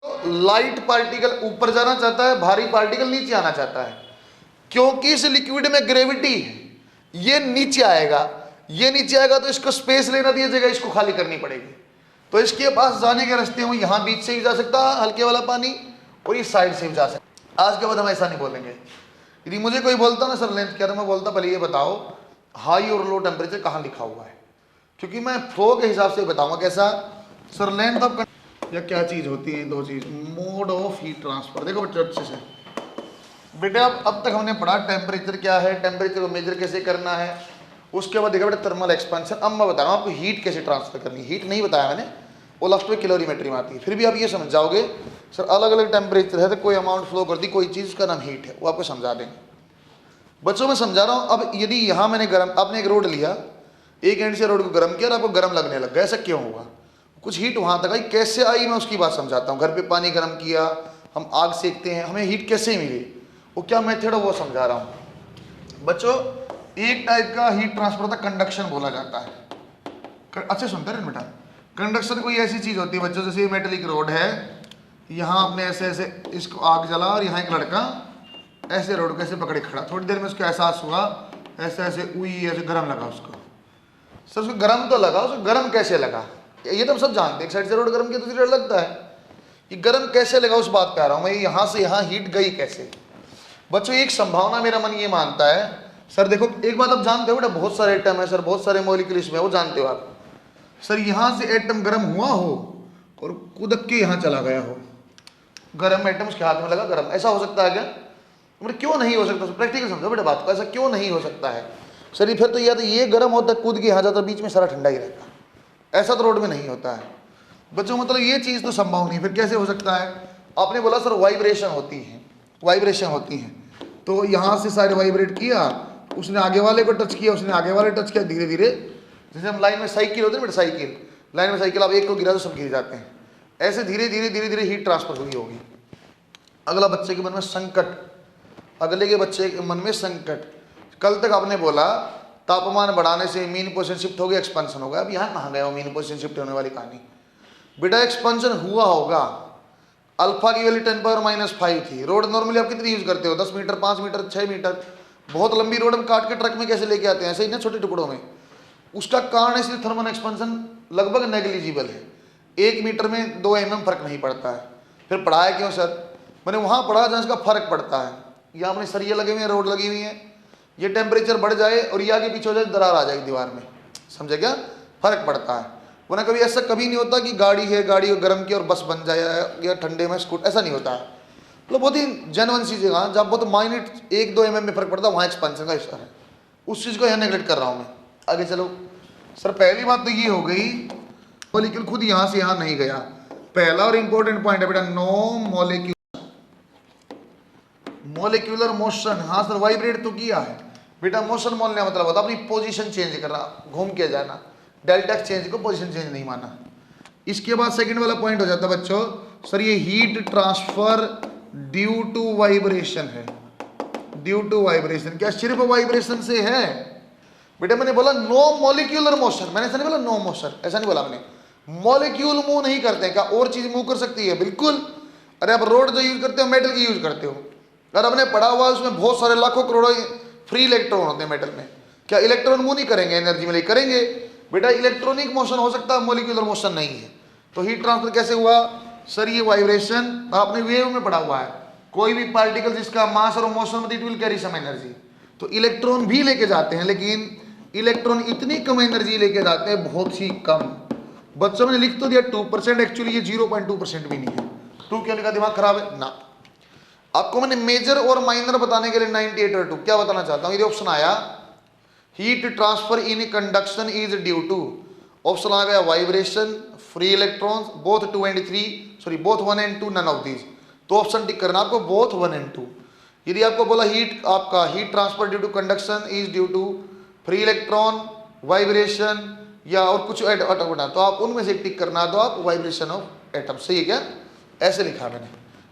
Light particle ऊपर जाना चाहता है, भारी पार्टिकल नीचे आना चाहता है, क्योंकि इस लिक्विड में ग्रेविटी है। ये नीचे आएगा, ये नीचे आएगा तो इसको स्पेस लेना दिया जाएगा, इसको खाली करनी पड़ेगी। तो इसके पास जाने के रास्ते में यहाँ बीच से भी जा सकता है हल्के वाला पानी, और इस साइड से भी जा सकता। आज के बाद हम ऐसा नहीं बोलेंगे। यदि मुझे कोई बोलता ना सर लेंथ क्या, तो मैं बोलता पहले ये बताओ हाई और लो टेम्परेचर कहाँ लिखा हुआ है, क्योंकि मैं फ्लो के हिसाब से बताऊंगा कैसा। सर लेंथ ऑफ या क्या चीज होती है, दो चीज, मोड ऑफ हीट ट्रांसफर। देखो बच्चों अच्छे से बेटा, अब तक हमने पढ़ा टेम्परेचर क्या है, टेम्परेचर को मेजर कैसे करना है, उसके बाद देखा बेटा थर्मल एक्सपेंशन। अब मैं बता रहा हूँ आपको हीट कैसे ट्रांसफर करनी है। हीट नहीं बताया मैंने, वो लास्ट में कैलोरीमेट्री में आती है। फिर भी आप ये समझ जाओगे सर अलग अलग टेम्परेचर है तो कोई अमाउंट फ्लो कर दी, कोई चीज़ का नाम हीट है, वो आपको समझा देंगे। बच्चों मैं समझा रहा हूँ। अब यदि यहाँ मैंने गर्म, आपने एक रोड लिया, एक एंड से रोड को गर्म किया और आपको गर्म लगने लग गया, ऐसा क्यों हुआ? कुछ हीट वहाँ तक आई, कैसे आई मैं उसकी बात समझाता हूँ। घर पे पानी गर्म किया, हम आग सेकते हैं, हमें हीट कैसे मिली, वो क्या मेथड है वो समझा रहा हूँ। बच्चों एक टाइप का हीट ट्रांसफर होता है, कंडक्शन बोला जाता है। अच्छे सुनते हैं बेटा, कंडक्शन कोई ऐसी चीज़ होती है बच्चों, जैसे मेटेलिक रोड है, यहाँ आपने ऐसे ऐसे इसको आग जला और यहाँ एक लड़का ऐसे रोड को ऐसे पकड़े खड़ा, थोड़ी देर में उसको एहसास हुआ ऐसे ऐसे उई ऐसे गर्म लगा उसको। सर उसको गर्म तो लगा, उसको गर्म कैसे लगा ये तो हम सब जानते हैं। एक साइड से रोड गर्म किया दूसरी साइड लगता है, ये गर्म कैसे लगा उस बात पे आ रहा हूँ मैं, यहाँ से यहाँ हीट गई कैसे। बच्चों एक संभावना मेरा मन ये मानता है, सर देखो एक बात आप जानते हो बेटा, बहुत सारे एटम है सर, बहुत सारे मॉलिक्यूल इसमें, वो जानते हो आप। सर यहाँ से एटम गर्म हुआ हो और कूदक के यहाँ चला गया हो, गर्म एटम उसके हाथ में लगा गर्म, ऐसा हो सकता है क्या? मतलब क्यों नहीं हो सकता? प्रैक्टिकल समझो बेटा बात को, ऐसा क्यों नहीं हो सकता है? सर फिर तो या तो ये गर्म होता कूद के यहाँ जाता, बीच में सारा ठंडा ही रहता, ऐसा तो रोड में नहीं होता है। बच्चों मतलब ये चीज़ तो संभव नहीं, फिर कैसे हो सकता है? आपने बोला सर वाइब्रेशन होती है, वाइब्रेशन होती है, तो यहाँ से सारे वाइब्रेट किया, उसने आगे वाले को टच किया, उसने आगे वाले टच किया, धीरे धीरे जैसे हम लाइन में साइकिल होते हैं बेटा, साइकिल लाइन में साइकिल, आप एक को गिरा तो सब गिर जाते हैं, ऐसे धीरे धीरे धीरे धीरे हीट ट्रांसफर हुई होगी। अगला बच्चे के मन में संकट, अगले के बच्चे के मन में संकट, कल तक आपने बोला तापमान बढ़ाने से मीन पोजीशन शिफ्ट हो गया, एक्सपेंशन होगा। अब यहाँ कहाँ गया वो मीन पोजीशन शिफ्ट होने वाली कहानी? बेटा एक्सपेंशन हुआ होगा, अल्फा की वैल्यू 10⁻⁵ थी। रोड नॉर्मली आप कितनी यूज करते हो? 10 मीटर, 5 मीटर, 6 मीटर। बहुत लंबी रोड हम काट के ट्रक में कैसे लेके आते हैं, ऐसे ही ना छोटे टुकड़ों में। उसका कारण इसलिए थर्मल एक्सपेंशन लगभग नेग्लिजिबल है, 1 मीटर में 2 mm फर्क नहीं पड़ता है। फिर पढ़ाया क्यों सर? मैंने वहाँ पढ़ा जहाँ इसका फर्क पड़ता है। यहाँ अपने सरिये लगे हुए हैं, रोड लगी हुई है, ये टेम्परेचर बढ़ जाए और ये आगे पीछे हो जाए, दरार आ जाएगी दीवार में, समझे क्या? फर्क पड़ता है। वरना कभी ऐसा कभी नहीं होता कि गाड़ी है, गाड़ी को गर्म किया और बस बन जाए, या ठंडे में स्कूट, ऐसा नहीं होता है। मतलब बहुत ही जेन्युइन चीज़ है, जहाँ बहुत माइन्यूट 1-2 mm में फर्क पड़ता है, वहाँ एक्सपेंशन का हिस्सा है। उस चीज़ को यहाँ नेगलेक्ट कर रहा हूँ मैं। आगे चलो सर, पहली बात तो ये हो गई मॉलिक्यूल खुद यहाँ से यहाँ नहीं गया। पहला और इंपॉर्टेंट पॉइंट है बेटा नो मोलिक्यूलर मोशन। हाँ सर वाइब्रेट तो किया है बेटा, मोशन बोलने का मतलब होता है अपनी पोजीशन चेंज करना, घूम के जाना, डेल्टा चेंज को पोजीशन चेंज नहीं माना। इसके बाद सेकंड वाला पॉइंट हो जाता है बच्चों, सर ये heat transfer due to vibration है। ड्यू टू वाइब्रेशन, क्या सिर्फ वाइब्रेशन से है? बेटा मैंने बोला नो मॉलिक्यूलर मोशन, मैंने ऐसा नहीं बोला नो मोशन, ऐसा नहीं बोला मैंने। मॉलिक्यूल मूव नहीं करते, क्या और चीज मूव कर सकती है? बिल्कुल। अरे आप रोड जो यूज करते हो मेटल की यूज करते हो, अगर आपने पढ़ा हुआ उसमें बहुत सारे लाखों करोड़ों फ्री इलेक्ट्रॉन होते हैं मेटल में, क्या इलेक्ट्रॉन मूव नहीं करेंगे? एनर्जी में करेंगे बेटा। इलेक्ट्रॉनिक मोशन हो सकता है, मॉलिक्यूलर मोशन नहीं है। तो हीट ट्रांसफर कैसे हुआ सर? ये वाइब्रेशन आपने वेव में पढ़ा हुआ है, कोई भी पार्टिकल जिसका मास और motion it will carry some energy. तो इलेक्ट्रॉन भी लेके जाते हैं, लेकिन इलेक्ट्रॉन इतनी कम एनर्जी लेके जाते हैं, बहुत ही कम। बच्चों ने लिख तो दिया 2%, एक्चुअली ये 0.2% भी नहीं है। 2 क्यों लिखा? दिमाग खराब है ना? आपको मैंने मेजर और माइनर बताने के लिए 98 और 2 क्या बताना चाहता हूं। ये ऑप्शन आया heat transfer in conduction is due to, option आ गया vibration, free electrons, both 2 and 3, sorry both 1 and 2, none of these. तो ऑप्शन टिक करना आपको, बोथ 1 and 2। यदि आपको बोला हीट आपका heat transfer due to conduction is due to free electron, vibration या और कुछ एटम, तो आप उनमें से टिक करना, तो आप वाइब्रेशन ऑफ एटम। सही है क्या? ऐसे लिखा मैंने।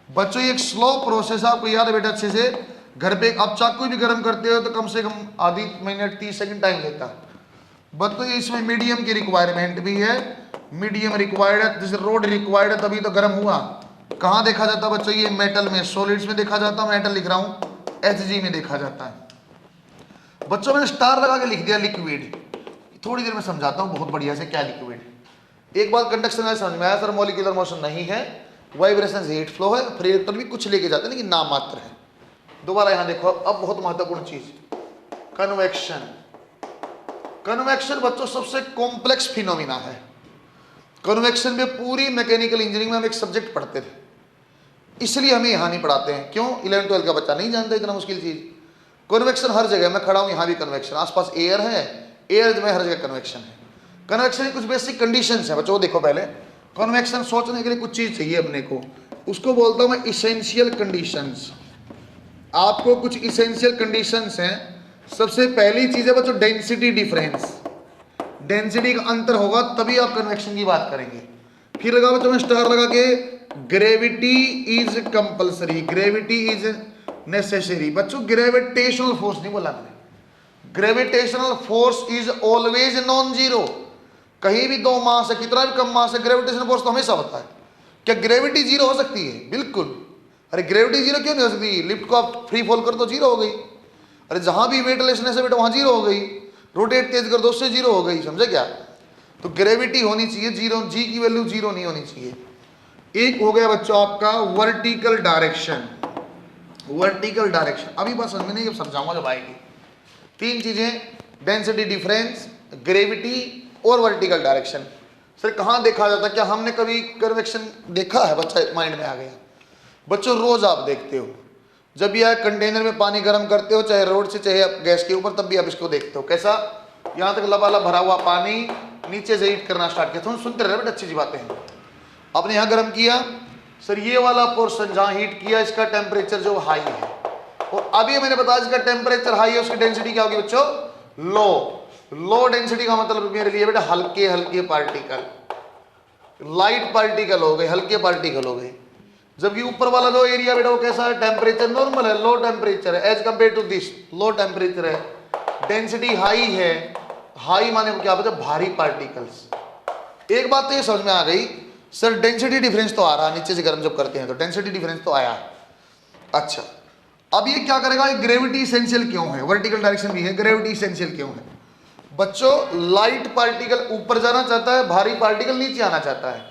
बच्चों ये एक स्लो प्रोसेस है, आपको याद है बेटा अच्छे से। घर पे आप चाकू भी गर्म करते हो तो कम से कम आधी मिनट 30 सेकंड टाइम लेता है। बच्चों इसमें मीडियम की रिक्वायरमेंट भी है, मीडियम रिक्वायर्ड है, जैसे रोड रिक्वायर्ड है तभी तो गर्म हुआ, कहाँ देखा जाता है बच्चों? ये मेटल में, सॉलिड्स में देखा जाता है, मेटल लिख रहा हूँ, Hg में देखा जाता है। बच्चों मैंने स्टार लगा के लिख दिया लिक्विड, थोड़ी देर में समझाता हूँ बहुत बढ़िया से क्या लिक्विड। एक बार कंडक्शन में समझ में आया सर मॉलिक्यूलर मोशन नहीं है, वाइब्रेशन हीट फ्लो है, फ्री इलेक्ट्रॉन भी कुछ लेके जाते हैं लेकिन नाम मात्र है। दोबारा यहाँ देखो, अब बहुत महत्वपूर्ण चीज, कन्वेक्शन। कन्वेक्शन बच्चों सबसे कॉम्प्लेक्स फिनोमिना है। कन्वेक्शन में पूरी मैकेनिकल इंजीनियरिंग में हम एक सब्जेक्ट पढ़ते थे, इसलिए हमें यहाँ नहीं पढ़ाते हैं। क्यों? 11-12 का बच्चा नहीं जानता इतना मुश्किल चीज। कन्वेक्शन हर जगह, मैं खड़ा हूँ यहाँ भी कन्वेक्शन, आसपास एयर है, एयर में हर जगह कन्वेक्शन है। कन्वेक्शन की कुछ बेसिक कंडीशंस है बच्चों, देखो पहले कन्वेक्शन सोचने के लिए कुछ चीज चाहिए अपने को, उसको बोलता हूँ मैं इसेंशियल कंडीशंस। आपको कुछ इसेंशियल कंडीशंस हैं। सबसे पहली चीज है बच्चों डेंसिटी डिफरेंस, डेंसिटी का अंतर होगा तभी आप कन्वेक्शन की बात करेंगे। फिर लगा बच्चों में स्टार लगा के, gravity is compulsory, gravity is necessary. बच्चों ग्रेविटेशनल फोर्स नहीं बोला मैंने, gravitational force is always non zero. कहीं भी दो मास है, कितना भी कम मास है, ग्रेविटेशनल फोर्स तो हमेशा होता है। क्या ग्रेविटी जीरो हो सकती है? बिल्कुल। अरे ग्रेविटी जीरो क्यों नहीं हो सकती? लिफ्ट को आप फ्री फॉल कर तो जीरो हो गई। अरे जहां भी वेटलेसनेस है बेटा वहां जीरो हो गई, रोटेट तेज कर दो उससे जीरो हो गई, समझे क्या? तो ग्रेविटी होनी चाहिए जीरो, जी की वैल्यू जीरो नहीं होनी चाहिए। एक हो गया बच्चों आपका वर्टिकल डायरेक्शन, वर्टिकल डायरेक्शन अभी बस समझ में नहीं, जब समझाऊंगा जब आएगी। तीन चीजें, डेंसिटी डिफरेंस, ग्रेविटी और वर्टिकल डायरेक्शन। सर कहाँ देखा जाता है? क्या हमने कभी कन्वेक्शन देखा है? बच्चा माइंड में आ गया। बच्चों रोज आप देखते हो, जब भी आप कंटेनर में पानी गर्म करते हो, चाहे रोड से चाहे गैस के ऊपर, तब भी आप इसको देखते हो कैसा, यहाँ तक लबालब भरा हुआ पानी, नीचे से हीट करना स्टार्ट किया। तो सुनते रहे बेटा, अच्छी बातें हैं। आपने यहाँ गर्म किया, सर ये वाला पोर्शन जहाँ हीट किया इसका टेम्परेचर जो हाई है, और अभी मैंने बताया इसका टेम्परेचर हाई है, उसकी डेंसिटी क्या होगी बच्चों? लो। लो डेंसिटी का मतलब मेरे लिए बेटा हल्के हल्के पार्टिकल, लाइट पार्टिकल हो गए, हल्के पार्टिकल हो गए। जबकि ऊपर वाला जो एरिया बेटा वो कैसा है? टेम्परेचर नॉर्मल है, लो टेम्परेचर है, as compare to this low temperature है, डेंसिटी हाई है। हाई माने क्या बता? भारी पार्टिकल्स। एक बात तो ये समझ में आ गई, सर डेंसिटी डिफरेंस तो आ रहा, नीचे से गर्म जब करते हैं तो डेंसिटी डिफरेंस तो आया। अच्छा, अब ये क्या करेगा? ग्रेविटी इसेंशियल क्यों है? वर्टिकल डायरेक्शन भी है, ग्रेविटी इसेंशियल क्यों है? बच्चों लाइट पार्टिकल ऊपर जाना चाहता है, भारी पार्टिकल नीचे आना चाहता है,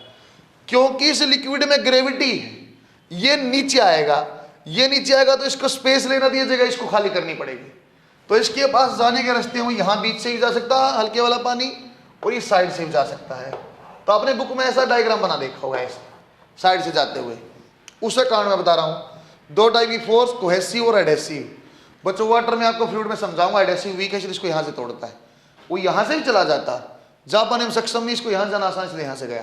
क्योंकि इस लिक्विड में ग्रेविटी है। ये नीचे आएगा, ये नीचे आएगा तो इसको स्पेस लेना दिया जाएगा, इसको खाली करनी पड़ेगी। तो इसके पास जाने के रास्ते हो, यहाँ बीच से भी जा सकता है हल्के वाला पानी, और इस साइड से भी जा सकता है। तो आपने बुक में ऐसा डायग्राम बना देखा होगा, ऐसे साइड से जाते हुए। उसका कारण मैं बता रहा हूँ, दो टाइप की फोर्स, कोहेसिव और एडेसिव। बच्चों वाटर में आपको फ्लूइड में समझाऊंगा, एडेसिव वीक है, इसको यहाँ से तोड़ता है, वो यहाँ से भी चला जाता। जापान में सक्षम नहीं, इसको यहाँ जाना आसान, इसलिए यहाँ से गया।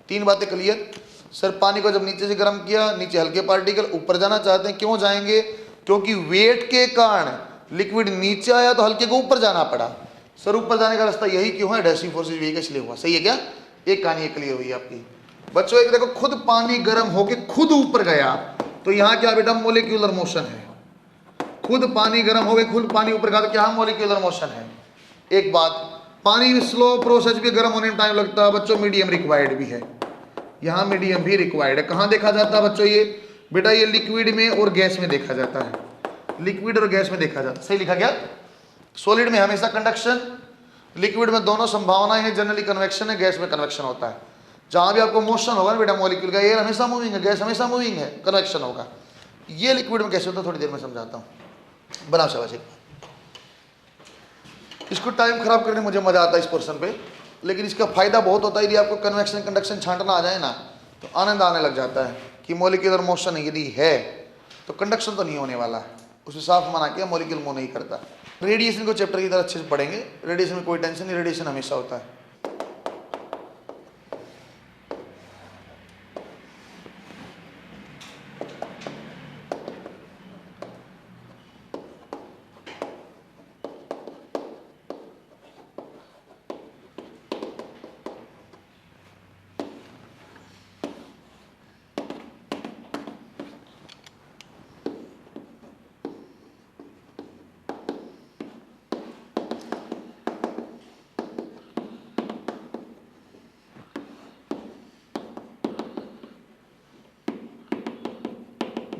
तीन बातें क्लियर। सर पानी को जब नीचे से गर्म किया, नीचे हल्के पार्टिकल ऊपर जाना चाहते हैं, क्यों जाएंगे? क्योंकि वेट के कारण लिक्विड नीचे आया तो हल्के को ऊपर जाना पड़ा। सर ऊपर जाने का रास्ता यही क्यों है? एडेसिव फोर्सेज वीक इसलिए हुआ। सही है क्या? एक कहानी क्लियर हुई आपकी। बच्चों एक देखो, खुद पानी गर्म होके खुद ऊपर गया, तो यहाँ क्या बेटा? मोलिक्यूलर मोशन है। खुद पानी गर्म हो गए, खुद पानी ऊपर गया तो क्या? मोलिक्यूलर मोशन है। एक बात, पानी स्लो प्रोसेस भी गर्म होने में टाइम लगता है बच्चों, मीडियम रिक्वायर्ड भी है, यहाँ मीडियम भी रिक्वायर्ड है। कहाँ देखा जाता है बच्चों ये? बेटा ये लिक्विड में और गैस में देखा जाता है, लिक्विड और गैस में देखा जाता है। सही लिखा गया? सॉलिड में हमेशा कंडक्शन, लिक्विड में दोनों संभावनाएं हैं, जनरली कन्वेक्शन है, गैस में कन्वेक्शन होता है। जहाँ भी आपको मोशन होगा ना बेटा मॉलिक्यूल का, एयर हमेशा मूविंग है, गैस हमेशा मूविंग है, कन्वेक्शन होगा। ये लिक्विड में कैसे होता है थोड़ी देर में समझाता हूँ। बनाओ शाबाश। इसको टाइम खराब करने मुझे मजा आता है इस पोर्शन पे, लेकिन इसका फायदा बहुत होता है। यदि आपको कन्वेक्शन कंडक्शन छांटना आ जाए ना, तो आनंद आने लग जाता है कि मॉलिक्यूलर मोशन यदि है तो कंडक्शन तो नहीं होने वाला है। उसे साफ मना किया, मॉलिक्यूल मूव नहीं करता। रेडिएशन को चैप्टर की तरह अच्छे से पढ़ेंगे, रेडिएशन में कोई टेंशन नहीं, रेडिएशन हमेशा होता है।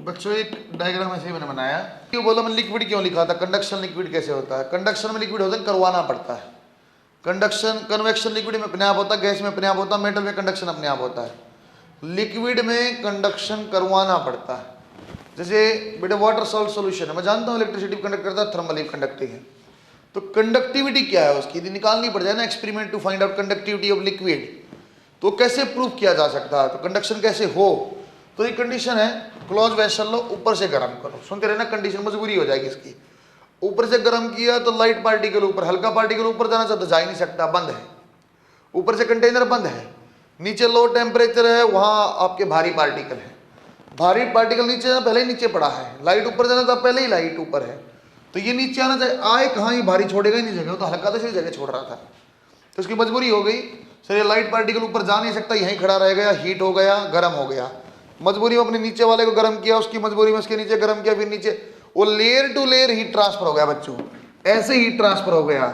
बच्चों एक डायग्राम ऐसे ही मैंने बनाया। क्यों बोला मैंने लिक्विड क्यों लिखा था, कंडक्शन लिक्विड कैसे होता है। कंडक्शन में लिक्विड होता है करवाना पड़ता है। कंडक्शन कन्वेक्शन लिक्विड में अपने आप होता है, गैस में अपने आप होता है, मेटल में कंडक्शन अपने आप होता है। लिक्विड में कंडक्शन करवाना पड़ता है। जैसे बेटे वाटर सॉल्ट सॉल्यूशन है, मैं जानता हूँ इलेक्ट्रिसिटी कंडक्ट करता है, थर्मली कंडक्टिंग है। तो कंडक्टिविटी क्या है उसकी, यदि निकालनी पड़ जाए ना experiment to find out conductivity of liquid, तो कैसे प्रूव किया जा सकता है, तो कंडक्शन कैसे हो। तो ये कंडीशन है, क्लोज वेसल लो, ऊपर से गर्म करो। सुनते रहना, कंडीशन मजबूरी हो जाएगी इसकी। ऊपर से गर्म किया तो लाइट पार्टिकल ऊपर, हल्का पार्टिकल ऊपर जाना चाहता, जा ही नहीं सकता, बंद है। ऊपर से कंटेनर बंद है, नीचे लो टेम्परेचर है, वहां आपके भारी पार्टिकल है। भारी पार्टिकल नीचे जाना, पहले ही नीचे पड़ा है। लाइट ऊपर जाना था, पहले ही लाइट ऊपर है। तो ये नीचे आना चाहिए, आए कहाँ, ये भारी छोड़ेगा ही नहीं जगह, तो हल्का तो सही जगह छोड़ रहा था, तो उसकी मजबूरी हो गई। सर ये लाइट पार्टिकल ऊपर जा नहीं सकता, यहीं खड़ा रह गया, हीट हो गया, गर्म हो गया। मजबूरी में अपने नीचे वाले को गर्म किया, उसकी मजबूरी में उसके नीचे गर्म किया, फिर नीचे वो layer to layer heat transfer हो गया बच्चों, ऐसे हीट ट्रांसफर हो गया।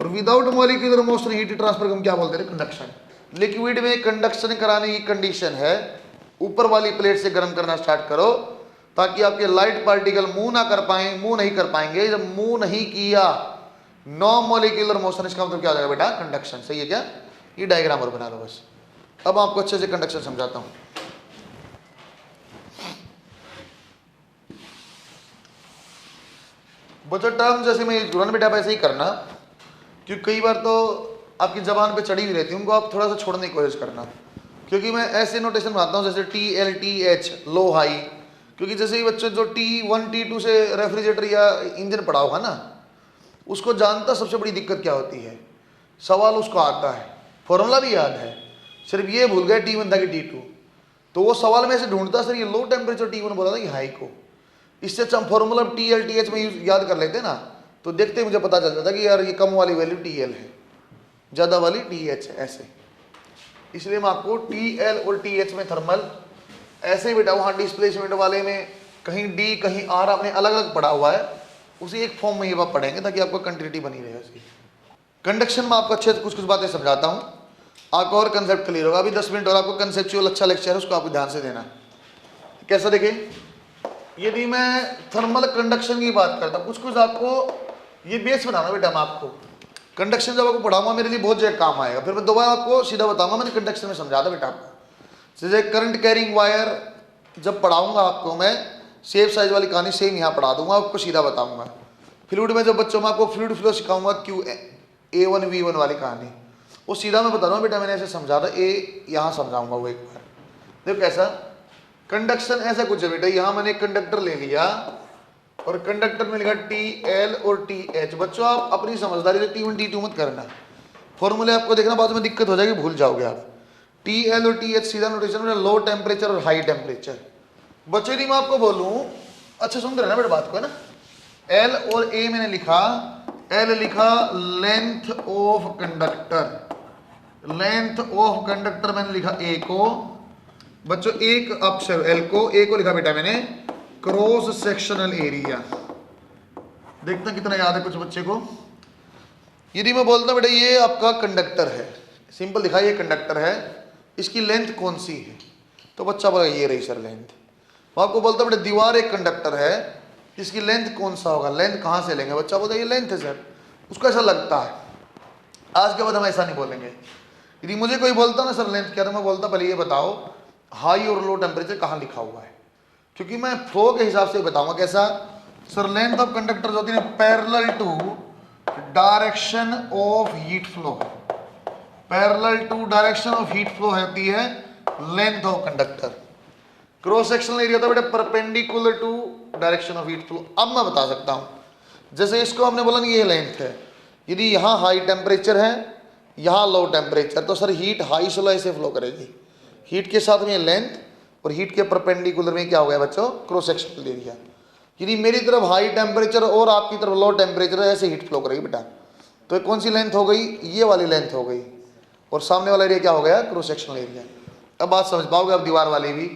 और without molecular motion heat transfer हम क्या बोलते हैं, कंडक्शन। लिक्विड में कंडक्शन कराने की कंडीशन है, ऊपर वाली प्लेट से गर्म करना स्टार्ट करो, ताकि आपके लाइट पार्टिकल मूव ना कर पाए, मूव नहीं कर पाएंगे। जब मूव नहीं किया, नो मॉलिक्यूलर मोशन, इसका मतलब क्या हो जाएगा बेटा, कंडक्शन। सही है क्या, ये डायग्राम और बना लो बस। अब आपको अच्छे से कंडक्शन समझाता हूं। बच्चों टर्म जैसे मैं यूज करूँ बेटा, आप ऐसे ही करना, क्योंकि कई बार तो आपकी जबान पे चढ़ी हुई रहती है, उनको आप थोड़ा सा छोड़ने की कोशिश करना। क्योंकि मैं ऐसे नोटेशन बनाता हूँ जैसे TLTH, लो हाई। क्योंकि जैसे ही बच्चों जो T1 T2 से रेफ्रिजरेटर या इंजन पड़ा होगा ना, उसको जानता सबसे बड़ी दिक्कत क्या होती है, सवाल उसको आता है, फॉर्मूला भी याद है, सिर्फ ये भूल गया T1 था कि T2। तो वो सवाल में से ढूंढता सर ये लो टेम्परेचर T1 बोला था कि हाई को, इससे अच्छा हम फॉर्मूला TLTH में याद कर लेते ना, तो देखते मुझे पता चल जाता कि यार ये कम वाली वैल्यू TL है, ज़्यादा वाली TH है, ऐसे। इसलिए मैं आपको TL और TH में थर्मल ऐसे ही बेटा, वहाँ डिस्प्लेसमेंट वाले में कहीं D कहीं R आपने अलग अलग पढ़ा हुआ है, उसी एक फॉर्म में ये बात पढ़ेंगे ताकि आपको कंटिन्यूटी बनी रहे उसकी। कंडक्शन में आपको अच्छे से कुछ बातें समझाता हूँ, आपको और कंसेप्ट क्लियर होगा। अभी 10 मिनट और आपको कंसेप्चुअल अच्छा लेक्चर है, उसको आपको ध्यान से देना। कैसा देखिए, यदि मैं थर्मल कंडक्शन की बात करता हूँ, कुछ आपको ये बेस बनाना बेटा। मैं आपको कंडक्शन जब आपको पढ़ाऊंगा मेरे लिए बहुत जगह काम आएगा, फिर मैं दोबारा आपको सीधा बताऊंगा मैंने कंडक्शन में समझा था बेटा आपको। जैसे करंट कैरिंग वायर जब पढ़ाऊंगा आपको मैं, सेफ साइज वाली कहानी सेम यहाँ पढ़ा दूंगा, आपको सीधा बताऊंगा। फ्लूइड में जब बच्चों में आपको फ्लूइड फ्लो सिखाऊंगा, A1 V1 वाली कहानी, वो सीधा मैं बता रहा हूँ बेटा, मैंने ऐसे समझा था, यहाँ समझाऊंगा वो एक बार। देखो कैसा कंडक्शन, ऐसा कुछ है बेटा, यहाँ मैंने कंडक्टर ले लिया और कंडक्टर में लिखा TL और TH। बच्चों आप अपनी समझदारी से T1 T2 मत करना, फॉर्मूले आपको देखना, बाद में दिक्कत हो जाएगी, भूल जाओगे आप। TL और TH सीधा नोटेशन में, लो टेम्परेचर और हाई टेम्परेचर। बच्चों यदि मैं आपको बोलूँ, अच्छा सुन रहे ना बेटा बात को, है ना। L और A मैंने लिखा, L लिखा length of conductor, length of conductor मैंने लिखा A को। बच्चों एक अक्षर L को, A को लिखा बेटा मैंने क्रॉस सेक्शनल एरिया। देखते हैं कितना याद है कुछ बच्चे को। यदि मैं बोलता बेटा ये आपका कंडक्टर है, सिंपल दिखा, ये कंडक्टर है, इसकी लेंथ कौन सी है, तो बच्चा बोला ये रही सर लेंथ। मैं आपको बोलता बेटा दीवार एक कंडक्टर है, इसकी लेंथ कौन सा होगा, लेंथ कहाँ से लेंगे, बच्चा बोलता ये लेंथ है सर, उसको ऐसा लगता है। आज के बाद हम ऐसा नहीं बोलेंगे। यदि मुझे कोई बोलता ना सर लेंथ क्या, तो मैं बोलता पहले ये बताओ हाई और लो टेम्परेचर कहाँ लिखा हुआ है, क्योंकि मैं फ्लो के हिसाब से बताऊंगा। कैसा सर, लेंथ ऑफ कंडक्टर होती है parallel to direction of heat flow, parallel to direction of heat flow होती है length of conductor. Cross sectional area होता है बेटा perpendicular to direction of heat flow. अब मैं बता सकता हूं, जैसे इसको हमने बोला ना ये लेंथ है, यदि यहाँ हाई टेम्परेचर है, यहाँ लो टेम्परेचर, तो सर हीट हाई से लो ऐसे फ्लो करेगी, हीट के साथ में लेंथ और हीट के परपेंडिकुलर में क्या हो गया बच्चों, क्रॉस सेक्शनल एरिया। यदि मेरी तरफ हाई टेम्परेचर और आपकी तरफ लो टेम्परेचर है, ऐसे हीट फ्लो करेगी बेटा। तो कौन सी लेंथ हो गई, ये वाली लेंथ हो गई, और सामने वाला एरिया क्या हो गया, क्रॉस सेक्शनल एरिया। अब बात समझ पाओगे अब दीवार वाली भी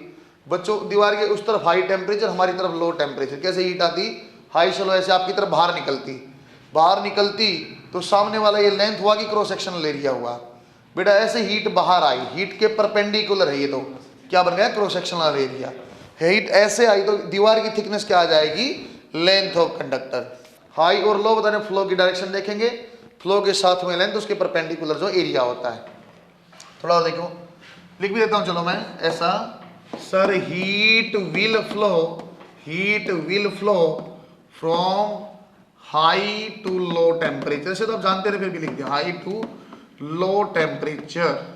बच्चों, दीवार के उस तरफ हाई टेम्परेचर, हमारी तरफ लो टेम्परेचर, कैसे हीट आती हाई से लो, ऐसे आपकी तरफ बाहर निकलती, तो सामने वाला ये लेंथ हुआ कि क्रॉस सेक्शनल एरिया हुआ बेटा। ऐसे हीट बाहर आई, हीट के परपेंडिकुलर है ये, तो क्या बन गया क्रॉस सेक्शनल एरिया। हीट ऐसे आई तो दीवार की थिकनेस क्या आ जाएगी, लेंथ ऑफ कंडक्टर। हाई और लो बताने फ्लो की डायरेक्शन देखेंगे, फ्लो के साथ में लेंथ, उसके परपेंडिकुलर जो एरिया होता है। थोड़ा और देखो, लिख भी देता हूं चलो मैं ऐसा, sir heat will flow from high to low temperature. से तो आप जानते रहे, फिर भी लिख दिया हाई टू लो टेम्परेचर।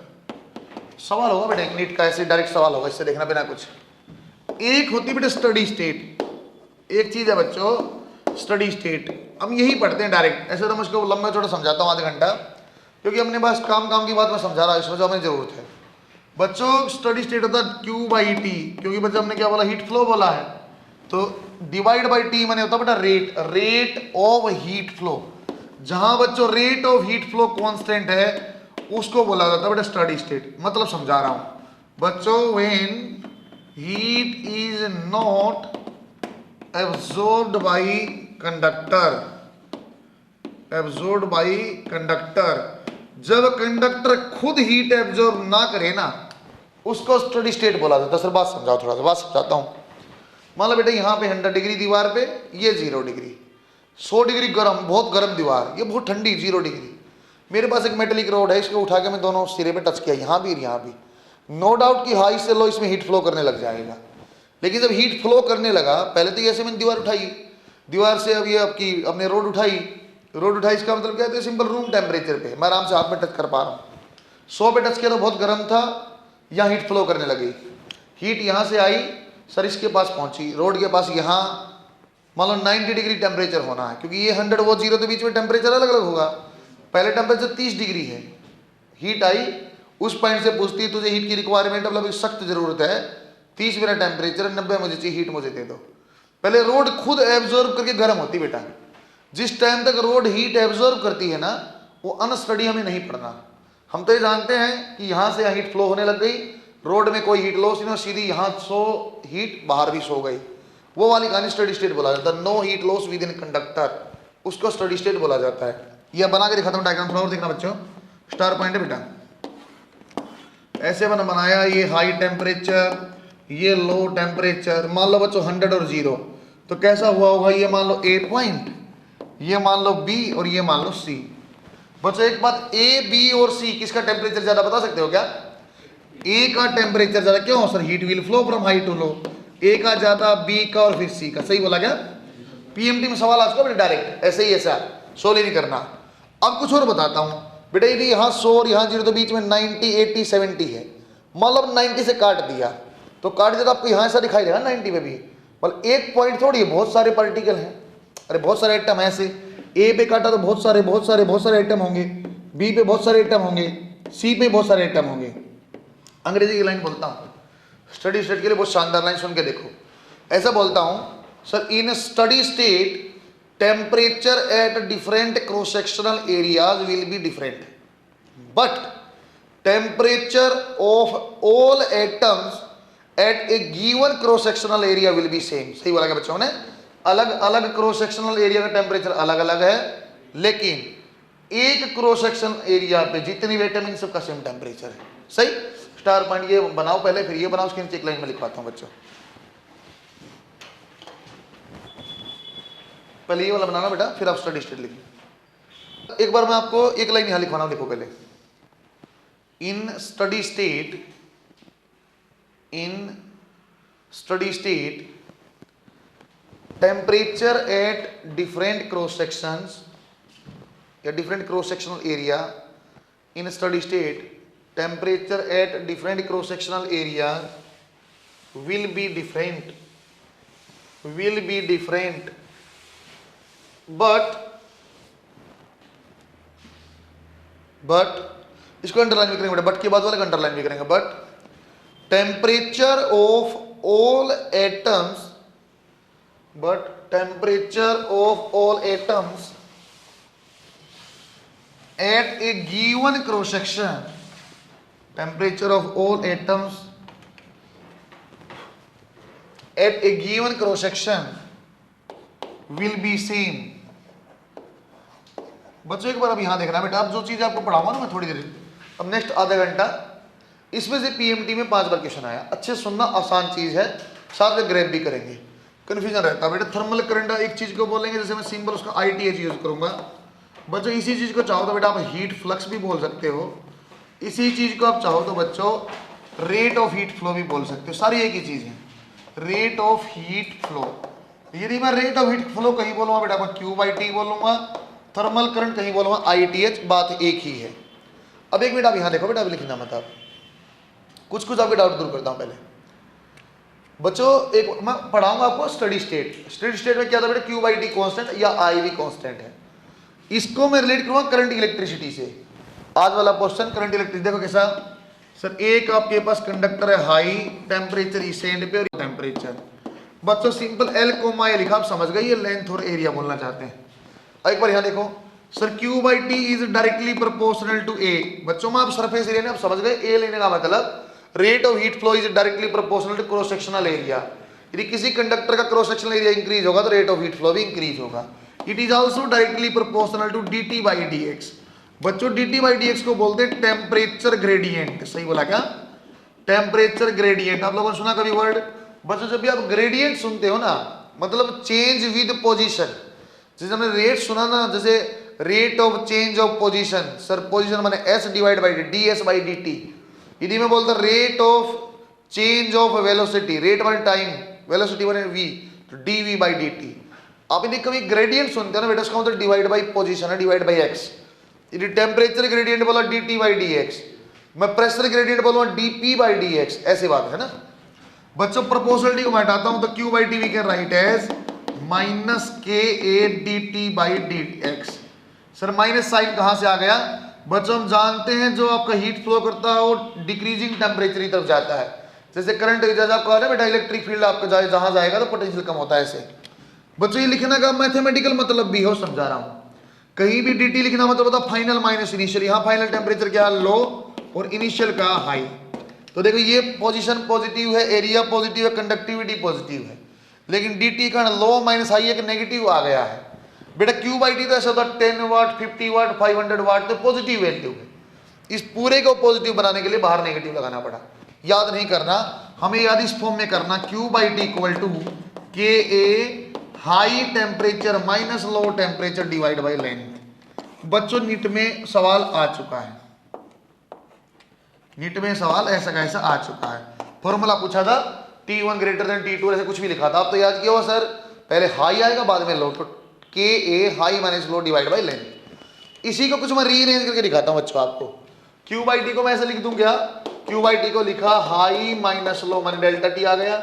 सवाल होगा बेटा एक नीट का, ऐसे डायरेक्ट सवाल होगा, इससे देखना बिना कुछ। एक होती बेटा स्टडी स्टेट, एक चीज है बच्चों स्टडी स्टेट। हम यही पढ़ते हैं डायरेक्ट, ऐसे तो मैं उसको लंबा चौड़ा समझाता हूँ आधा घंटा, क्योंकि हमने बस काम की बात में समझा रहा है, इसमें जो हमें जरूरत है। बच्चों स्टडी स्टेट होता है Q बाई टी, क्योंकि बच्चा हमने क्या बोला, हीट फ्लो बोला है, तो डिवाइड बाई टी मैंने होता बेटा रेट ऑफ हीट फ्लो। जहां बच्चों rate of heat flow constant है उसको बोला जाता है बेटा स्टडी स्टेट। मतलब समझा रहा हूं बच्चों, when heat is not absorbed by conductor, जब कंडक्टर खुद हीट एब्जॉर्ब ना करे ना, उसको स्टडी स्टेट बोला जाता है। सर बात समझाओ, थोड़ा सा बात समझाता हूं। मान लो बेटा यहाँ पे 100 डिग्री दीवार पे, ये 0 डिग्री, 100 डिग्री गर्म, बहुत गर्म दीवार, ये बहुत ठंडी 0 डिग्री। मेरे पास एक मेटेलिक रोड है, इसको उठा के मैं दोनों सिरे पे टच किया, यहाँ भी यहाँ भी, नो डाउट कि हाई से लो इसमें हीट फ्लो करने लग जाएगा। लेकिन जब हीट फ्लो करने लगा, पहले तो ऐसे मैंने दीवार उठाई, दीवार से अब ये आपकी अपने रोड उठाई, इसका मतलब क्या है, सिंपल रूम टेम्परेचर पे मैं आराम से हाथ में टच कर पा रहा हूँ। 100 पे टच किया तो बहुत गर्म था, यहाँ हीट फ्लो करने लगी, हीट यहाँ से आई सर इसके पास पहुंची, रोड के पास, यहाँ मान लो 90 डिग्री टेम्परेचर होना है, क्योंकि ये 100 वो 0 के बीच में टेम्परेचर अलग अलग होगा। पहले टेम्परेचर 30 डिग्री है, हीट आई, उस पॉइंट से पूछती है तुझे हीट की रिक्वायरमेंट, मतलब सख्त जरूरत है, 30 मेरा टेम्परेचर, 90 मुझे चाहिए, हीट मुझे दे दो। पहले रोड खुद एब्जॉर्ब करके गर्म होती बेटा। जिस टाइम तक रोड हीट एब्जॉर्ब करती है ना, वो अनस्टडी हमें नहीं पढ़ना। हम तो ये जानते हैं कि यहाँ से हीट फ्लो होने लग गई, रोड में कोई हीट लॉस नहीं, सीधी यहाँ सो हीट बाहर भी सो गई, वो वाली कहानी स्टडी स्टेट बोला जाता है। No heat loss within conductor, उसको स्टडी स्टेट बोला जाता है। यह बना के दिखाता हूँ डायग्राम, थोड़ा और देखना बच्चों, स्टार पॉइंट है बेटा। ऐसे मैंने बनाया, ये हाई टेम्परेचर, ये लो टेम्परेचर, मान लो बच्चों 100 और 0, तो कैसा हुआ होगा, ये मान लो A पॉइंट, ये मान लो B और ये मान लो C। बच्चों एक बात, A, B और C किसका टेम्परेचर ज्यादा बता सकते हो क्या? A का टेम्परेचर ज्यादा, क्यों sir, heat will flow from high to low, A का ज्यादा, B का और फिर C का। सही बोला क्या? PMT में सवाल आ चुका बेटा डायरेक्ट, ऐसे ही ऐसा सोल्व नहीं करना। अब कुछ और बताता हूं बेटा, यदि यहाँ 100 और यहाँ 0 तो बीच में 90, 80, 70 है, मतलब 90 से काट दिया तो काट दिया तो आपको यहाँ ऐसा दिखाई देगा 90 में भी, मतलब एक पॉइंट थोड़ी है, बहुत सारे पार्टिकल हैं, अरे बहुत सारे आइटम है। ऐसे A पे काटा तो बहुत सारे आइटम होंगे, B पे बहुत सारे आइटम होंगे, C पे बहुत सारे आइटम होंगे। अंग्रेजी की लाइन बोलता हूँ, स्टडी स्टेट के लिए बहुत शानदार लाइन सुन के देखो। ऐसा बोलता हूँ sir, in steady state temperature at different cross sectional areas will be different, but temperature of all atoms at a given cross sectional area will be same. सही बोला क्या बच्चों ने? अलग अलग क्रॉस सेक्शनल एरिया का टेम्परेचर अलग अलग है, लेकिन एक क्रॉस सेक्शन एरिया पे जितनी एटम इन सबका सेम टेम्परेचर है। सही, स्टार पॉइंट ये बनाओ पहले, फिर ये बनाओ, उसके नीचे एक लाइन में लिखवाता हूं बच्चों। पहले ये वाला बनाना बेटा, फिर आप स्टडी स्टेट लिखिए। एक बार मैं आपको एक लाइन यहां लिखवाना, देखो पहले, in steady state temperature at different cross sections या different cross sectional area, in steady state temperature at different cross sectional area will be different but इसको अंडरलाइन भी करेंगे, बट के बाद वाले अंडरलाइन भी करेंगे, but temperature of all atoms at a given cross section, temperature of all atoms at a given cross section will be same। बच्चों एक बार अब यहां देखना बेटा, अब जो चीज आपको पढ़ाऊंगा ना मैं थोड़ी देर, अब नेक्स्ट आधा घंटा, इसमें से PMT में 5 बार क्वेश्चन आया। अच्छे सुनना, आसान चीज है, साथ में ग्रैब भी करेंगे, कन्फ्यूजन रहता है बेटा। थर्मल करंट एक चीज को बोलेंगे, जैसे मैं सिंबल उसका ITH यूज करूंगा बच्चों। इसी चीज को चाहो तो बेटा आप हीट फ्लक्स भी बोल सकते हो, इसी चीज को आप चाहो तो बच्चों रेट ऑफ हीट फ्लो भी बोल सकते हो, सारी एक ही चीज है, रेट ऑफ हीट फ्लो। यदि मैं रेट ऑफ हीट फ्लो कहीं बोलूंगा बेटा मैं Q/T बोलूंगा, थर्मल करंट कहीं बोलूंगा ITH, बात एक ही है। अब एक मिनट आप यहाँ देखो बेटा, अब लिखना मत आप, कुछ आपके डाउट दूर करता हूँ पहले बच्चों। एक मैं पढ़ाऊंगा आपको स्टडी स्टेट में क्या था बेटा, Q/T कांस्टेंट या IV कांस्टेंट है, इसको मैं रिलेट करूंगा करंट इलेक्ट्रिसिटी से। आज वाला क्वेश्चन करंट इलेक्ट्रिसिटी देखो कैसा सर, एक आपके पास कंडक्टर है हाई टेम्परेचर इस एंड पे और टेम्परेचर, बच्चों सिंपल L, A लिखा, आप समझ गए ये लेंथ और एरिया बोलना चाहते हैं। एक बार यहाँ देखो sir, Q/T is directly proportional to A, बच्चों में आप सरफेस एरिया ने आप समझ गए, A लेने का मतलब rate of heat flow is directly proportional to cross sectional area. यदि किसी कंडक्टर का क्रॉस सेक्शनल एरिया इंक्रीज होगा तो रेट ऑफ हीट फ्लो भी इंक्रीज होगा। It is also directly proportional to dt/dx, बच्चों dt/dx को बोलते हैं टेम्परेचर ग्रेडियंट। सही बोला क्या, टेम्परेचर ग्रेडियंट। आप लोगों ने सुना कभी वर्ड बच्चों, जब भी आप ग्रेडियंट सुनते हो ना मतलब चेंज विद पोजीशन, जैसे हमने रेट सुना ना, जैसे rate of change of position, sir position माने S/D ds/dt। यदि मैं बोलता rate of change of velocity, rate माने टाइम, वेलोसिटी माने v, तो dv/dt। आप यदि कभी ग्रेडियंट सुनते हो ना बेटा, उसका मतलब डिवाइड बाई पोजीशन है, डिवाइड बाई x। यदि टेम्परेचर ग्रेडियंट बोला dt/dx, मैं प्रेशर ग्रेडियंट बोलूंगा dp/dx, ऐसी बात है ना बच्चों। प्रोपोर्शनलिटी को मैं हटाता हूं तो Q/T we can write as -KA dt/dx। Sir minus sign कहां से आ गया बच्चों, हम जानते हैं जो आपका हीट फ्लो करता है वो डिक्रीजिंग टेम्परेचर की तरफ जाता है। जैसे करंट जैसे आप कह रहे हैं बेटा इलेक्ट्रिक फील्ड आपका जाए जहां जाएगा तो पोटेंशियल कम होता है, ऐसे बच्चों ये लिखने का मैथमेटिकल मतलब भी हो, समझा रहा हूं। कहीं भी dt लिखना मतलब होता फाइनल माइनस इनिशियल, यहाँ फाइनल टेम्परेचर क्या लो और इनिशियल का हाई। तो देखो ये पोजीशन पॉजिटिव है, एरिया पॉजिटिव है, कंडक्टिविटी पॉजिटिव है, लेकिन dt का लो माइनस हाई एक नेगेटिव आ गया है बेटा। Q/T तो ऐसा होता 10 वाट 50 वाट 500 वाट तो पॉजिटिव वैल्यू है। इस पूरे को पॉजिटिव बनाने के लिए बाहर नेगेटिव लगाना पड़ा, याद नहीं करना, हमें याद इस फॉर्म में करना Q/T equal to KA high temperature minus low temperature divide by length. बच्चों नीट में सवाल आ चुका है, नीट में सवाल ऐसा कैसा आ चुका है। फॉर्मूला पूछा था T1 ग्रेटर देन T2 ऐसे कुछ भी लिखा था, आप तो याद किया हो सर, पहले हाई आएगा बाद में लो, तो KA high minus low divide by length. इसी को कुछ मैं रीअरेंज करके दिखाता हूं बच्चों आपको। Q/T को मैं ऐसे लिख दूं क्या, Q/T को लिखा हाई माइनस लो माने डेल्टा T आ गया,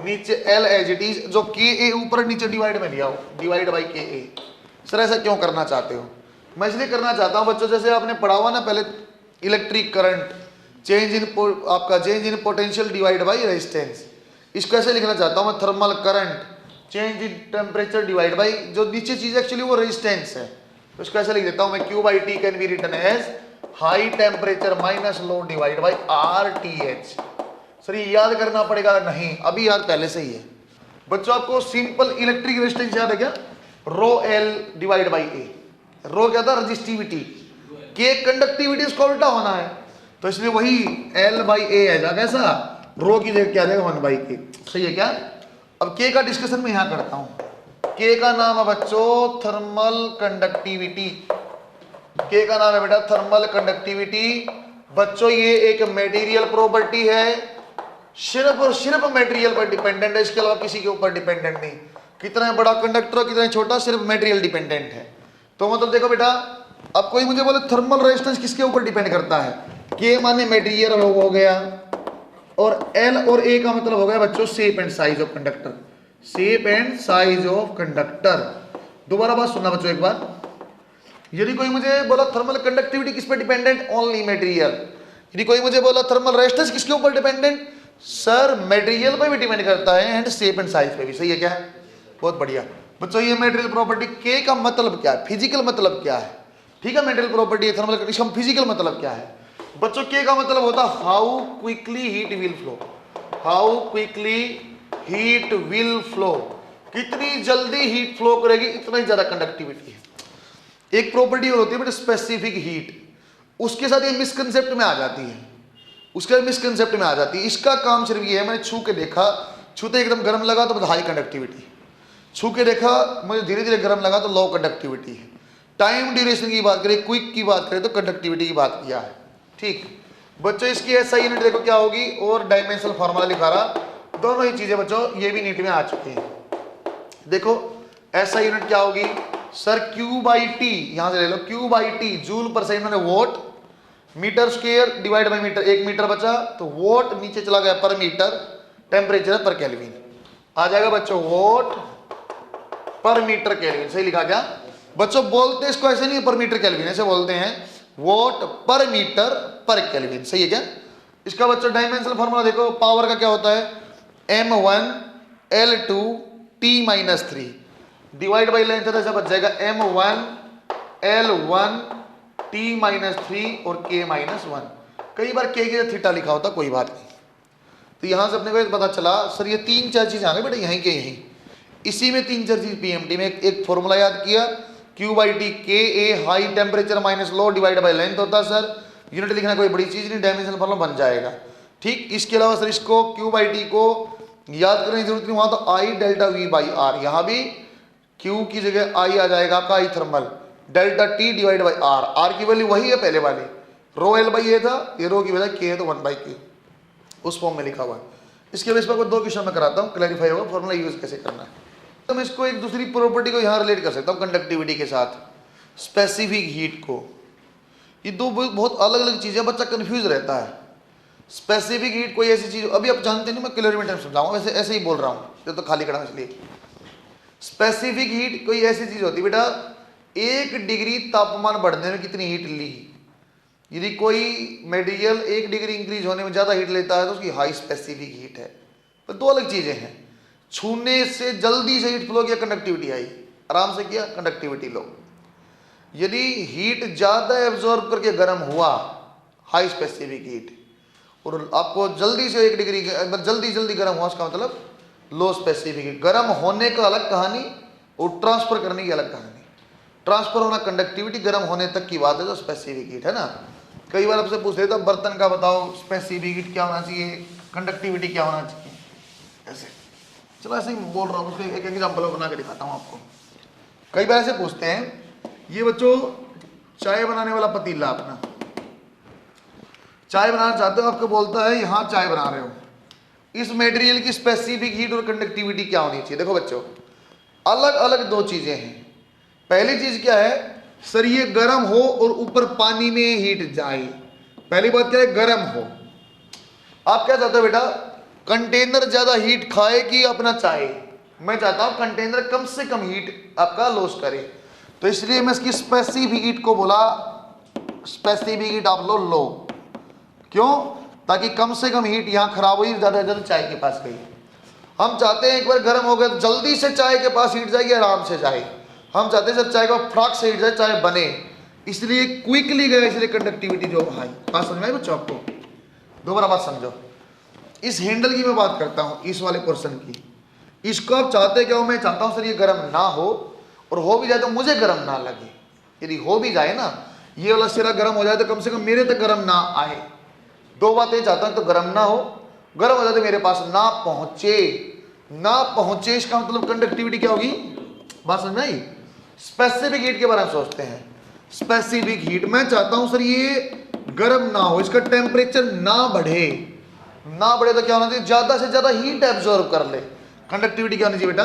नीचे L एज इट इज, जो KA ऊपर नीचे डिवाइड में लिया हो, डिवाइड बाई KA। सर ऐसा क्यों करना चाहते हो, मैं इसलिए करना चाहता हूं बच्चों, जैसे आपने पढ़ा हुआ ना पहले इलेक्ट्रिक करंट चेंज इन आपका change in potential divide by resistance, इसको ऐसे लिखना चाहता हूं मैं, thermal current change in temperature divide by, जो नीचे चीज एक्चुअली वो रेजिस्टेंस है, तो इसको ऐसे लिख देता हूं मैं, Q/T can be written as high temperature minus low divide by RTH। Sir ये याद करना पड़ेगा नहीं, अभी याद पहले से ही है बच्चों। आपको सिंपल इलेक्ट्रिक रेजिस्टेंस याद है क्या, रो L डिवाइड बाई A। रो क्या था, रजिस्टिविटी, K कंडक्टिविटी, उसका उल्टा होना है, तो इसलिए वही L बाई A है जा, कैसा रो की जगह क्या देगा 1/K, सही है क्या। अब K का डिस्कशन मैं यहां करता हूं। K का नाम है बच्चों थर्मल कंडक्टिविटी, K का नाम है बेटा थर्मल कंडक्टिविटी। बच्चों ये एक मटेरियल प्रॉपर्टी है, सिर्फ और सिर्फ मटेरियल पर डिपेंडेंट है, इसके अलावा किसी के ऊपर डिपेंडेंट नहीं। कितना बड़ा कंडक्टर कितना छोटा, सिर्फ मटेरियल डिपेंडेंट है। तो मतलब देखो बेटा, अब कोई मुझे बोले थर्मल रेजिस्टेंस किसके ऊपर डिपेंड करता है, K माने मटेरियल हो गया, और L और A का मतलब हो गया बच्चों shape and size of conductor, shape and size of conductor. दोबारा बात सुनना बच्चों एक बार, यदि कोई मुझे बोला थर्मल कंडक्टिविटी किस पे डिपेंडेंट, ओनली मटेरियल। यदि कोई मुझे बोला थर्मल रेजिस्टेंस किसके ऊपर डिपेंडेंट, सर मटेरियल पे भी डिपेंड करता है एंड शेप एंड साइज पे भी, सही है क्या, बहुत बढ़िया बच्चों। ये मटेरियल प्रॉपर्टी K का मतलब क्या है, फिजिकल मतलब क्या है, ठीक है, material property thermal conductivity, physical मतलब क्या है बच्चों। K का मतलब होता है how quickly heat will flow, how quickly heat will flow, कितनी जल्दी हीट फ्लो करेगी, इतना ही ज्यादा कंडक्टिविटी है। एक प्रॉपर्टी और होती है बेटा स्पेसिफिक हीट, उसके साथ ये मिसकंसेप्ट में आ जाती है, उसके मिसकंसेप्ट में आ जाती है। इसका काम सिर्फ ये है, मैंने छू के देखा, छूते एकदम गर्म लगा तो हाई कंडक्टिविटी, छू के देखा मुझे धीरे धीरे गर्म लगा तो लो कंडक्टिविटी है। टाइम ड्यूरेशन की बात करें, क्विक की बात करें तो कंडक्टिविटी की बात किया है। ठीक बच्चों, इसकी एसआई यूनिट देखो क्या होगी, और डायमेंशनल फार्मूला लिखा रहा, दोनों ही चीजें बच्चों ये भी नीट में आ चुकी हैं। देखो एसआई यूनिट क्या होगी सर, क्यू बाई टी, यहां से ले लो Q by T, joule per second मैंने watt, meter square divide by meter, 1 meter बचा तो वोट नीचे चला गया per meter, temperature per kelvin आ जाएगा बच्चों, वोट पर मीटर केल्विन। सही लिखा क्या बच्चों? बोलते इसको ऐसे नहीं पर मीटर केल्विन, ऐसे बोलते हैं वोट पर मीटर पर केल्विन। सही है क्या? इसका बच्चों डायमेंशनल फार्मूला देखो, पावर का क्या होता है, m1 L2 T-3 divide by length ऐसा बच जाएगा m1 L1 T-3 और K-1। कई बार K के थीटा लिखा होता, कोई बात नहीं। तो यहां से अपने को पता चला सर ये 3-4 चीज आ गई बेटा, यहीं के यहीं, इसी में 3-4 चीज पीएमटी में एक फॉर्मूला याद किया, Q by T, K A high temperature minus low divide by length होता है सर, यूनिट लिखना कोई बड़ी चीज नहीं, डायमेंशनल फार्मूला बन जाएगा। ठीक, इसके अलावा सर इसको क्यू बाई टी को याद करने की जरूरत नहीं, वहां तो I delta V by R, यहां भी क्यू की जगह आई आ जाएगा आपका I thermal, delta T divide by R, R की वैल्यू वही है पहले वाली, रो एल बाई ए था, ये रो की वजह के है तो 1 बाई के, उस फॉर्म में लिखा हुआ है। इसके बेस पर 2 क्वेश्चन में कराता हूँ, क्लैरिफाई होगा फॉर्मूला यूज कैसे करना है। तो मैं इसको एक दूसरी प्रॉपर्टी को यहाँ रिलेट कर सकता हूँ कंडक्टिविटी के साथ, स्पेसिफिक हीट को। ये दो बहुत अलग अलग चीजें, बच्चा कंफ्यूज रहता है। स्पेसिफिक हीट कोई ऐसी चीज, अभी आप जानते नहीं, मैं क्लियर में समझाऊंगा, वैसे ऐसे ही बोल रहा हूँ, ये तो खाली खड़ा इसलिए। स्पेसिफिक हीट कोई ऐसी चीज होती है बेटा, 1 डिग्री तापमान बढ़ने में कितनी हीट ली, यदि कोई मटेरियल 1 डिग्री इंक्रीज होने में ज्यादा हीट लेता है तो उसकी हाई स्पेसिफिक हीट है। तो 2 अलग चीजें हैं, छूने से जल्दी से हीट फ्लो किया कंडक्टिविटी आई, आराम से किया कंडक्टिविटी लो। यदि हीट ज्यादा एब्जॉर्ब करके गर्म हुआ हाई स्पेसिफिक हीट, और आपको जल्दी से 1 डिग्री जल्दी गर्म हुआ, उसका मतलब लो स्पेसिफिक हीट। गर्म होने का अलग कहानी और ट्रांसफर करने की अलग कहानी। ट्रांसफर होना कंडक्टिविटी, गर्म होने तक की बात है जो स्पेसिफिक हीट है ना। कई बार आपसे पूछ लेता बर्तन का बताओ स्पेसिफिक हीट क्या होना चाहिए, कंडक्टिविटी क्या होना चाहिए, ऐसे। चलो ऐसे ही बोल रहा हूँ, उसको एक एग्जाम्पल बना के दिखाता हूँ आपको। कई बार ऐसे पूछते हैं, ये बच्चों चाय बनाने वाला पतीला, अपना चाय बनाना चाहते हो, आपको बोलता है यहाँ चाय बना रहे हो, इस मटेरियल की स्पेसिफिक हीट और कंडक्टिविटी क्या होनी चाहिए। देखो बच्चों अलग अलग 2 चीजें हैं। पहली चीज क्या है सर, ये गर्म हो और ऊपर पानी में हीट जाए। पहली बात क्या है, गर्म हो। आप क्या चाहते हो बेटा, कंटेनर ज्यादा हीट खाए कि अपना चाय? मैं चाहता हूं कंटेनर कम से कम हीट आपका लॉस करे, तो इसलिए मैं इसकी स्पेसिफिक हीट को बोला, स्पेसिफिक हीट आप लो, क्यों? ताकि कम से कम हीट यहां खराब हुई, ज्यादा ज्यादा चाय के पास गई। हम चाहते हैं एक बार गर्म हो गया तो जल्दी से चाय के पास हीट जाएगी, आराम से जाए। हम चाहते हैं सर चाय का फ्राक से हीट जाए, चाय बने, इसलिए क्विकली गया, इसलिए कंडक्टिविटी जो हाई। बात समझ में आई बच्चों आपको? दोबारा बात समझो, इस हैंडल की मैं बात करता हूं, इस वाले पोर्शन की। इसको आप चाहते क्या हो? मैं चाहता हूं सर ये गर्म ना हो, और हो भी जाए तो मुझे गर्म ना लगे। यदि हो भी जाए ना, ये वाला सिरा गर्म हो जाए तो कम से कम मेरे तक गर्म ना आए। 2 बातें चाहता हूं, तो गर्म ना हो, गर्म हो जाए तो मेरे पास ना पहुंचे। इसका मतलब कंडक्टिविटी क्या होगी? बात समझ में आई? स्पेसिफिक हीट के बारे में सोचते हैं। स्पेसिफिक हीट मैं चाहता हूं सर ये गर्म ना हो, इसका टेम्परेचर ना बढ़े तो क्या होना चाहिए? ज्यादा से ज्यादा हीट एब्जॉर्ब कर ले। कंडक्टिविटी क्या होनी चाहिए बेटा?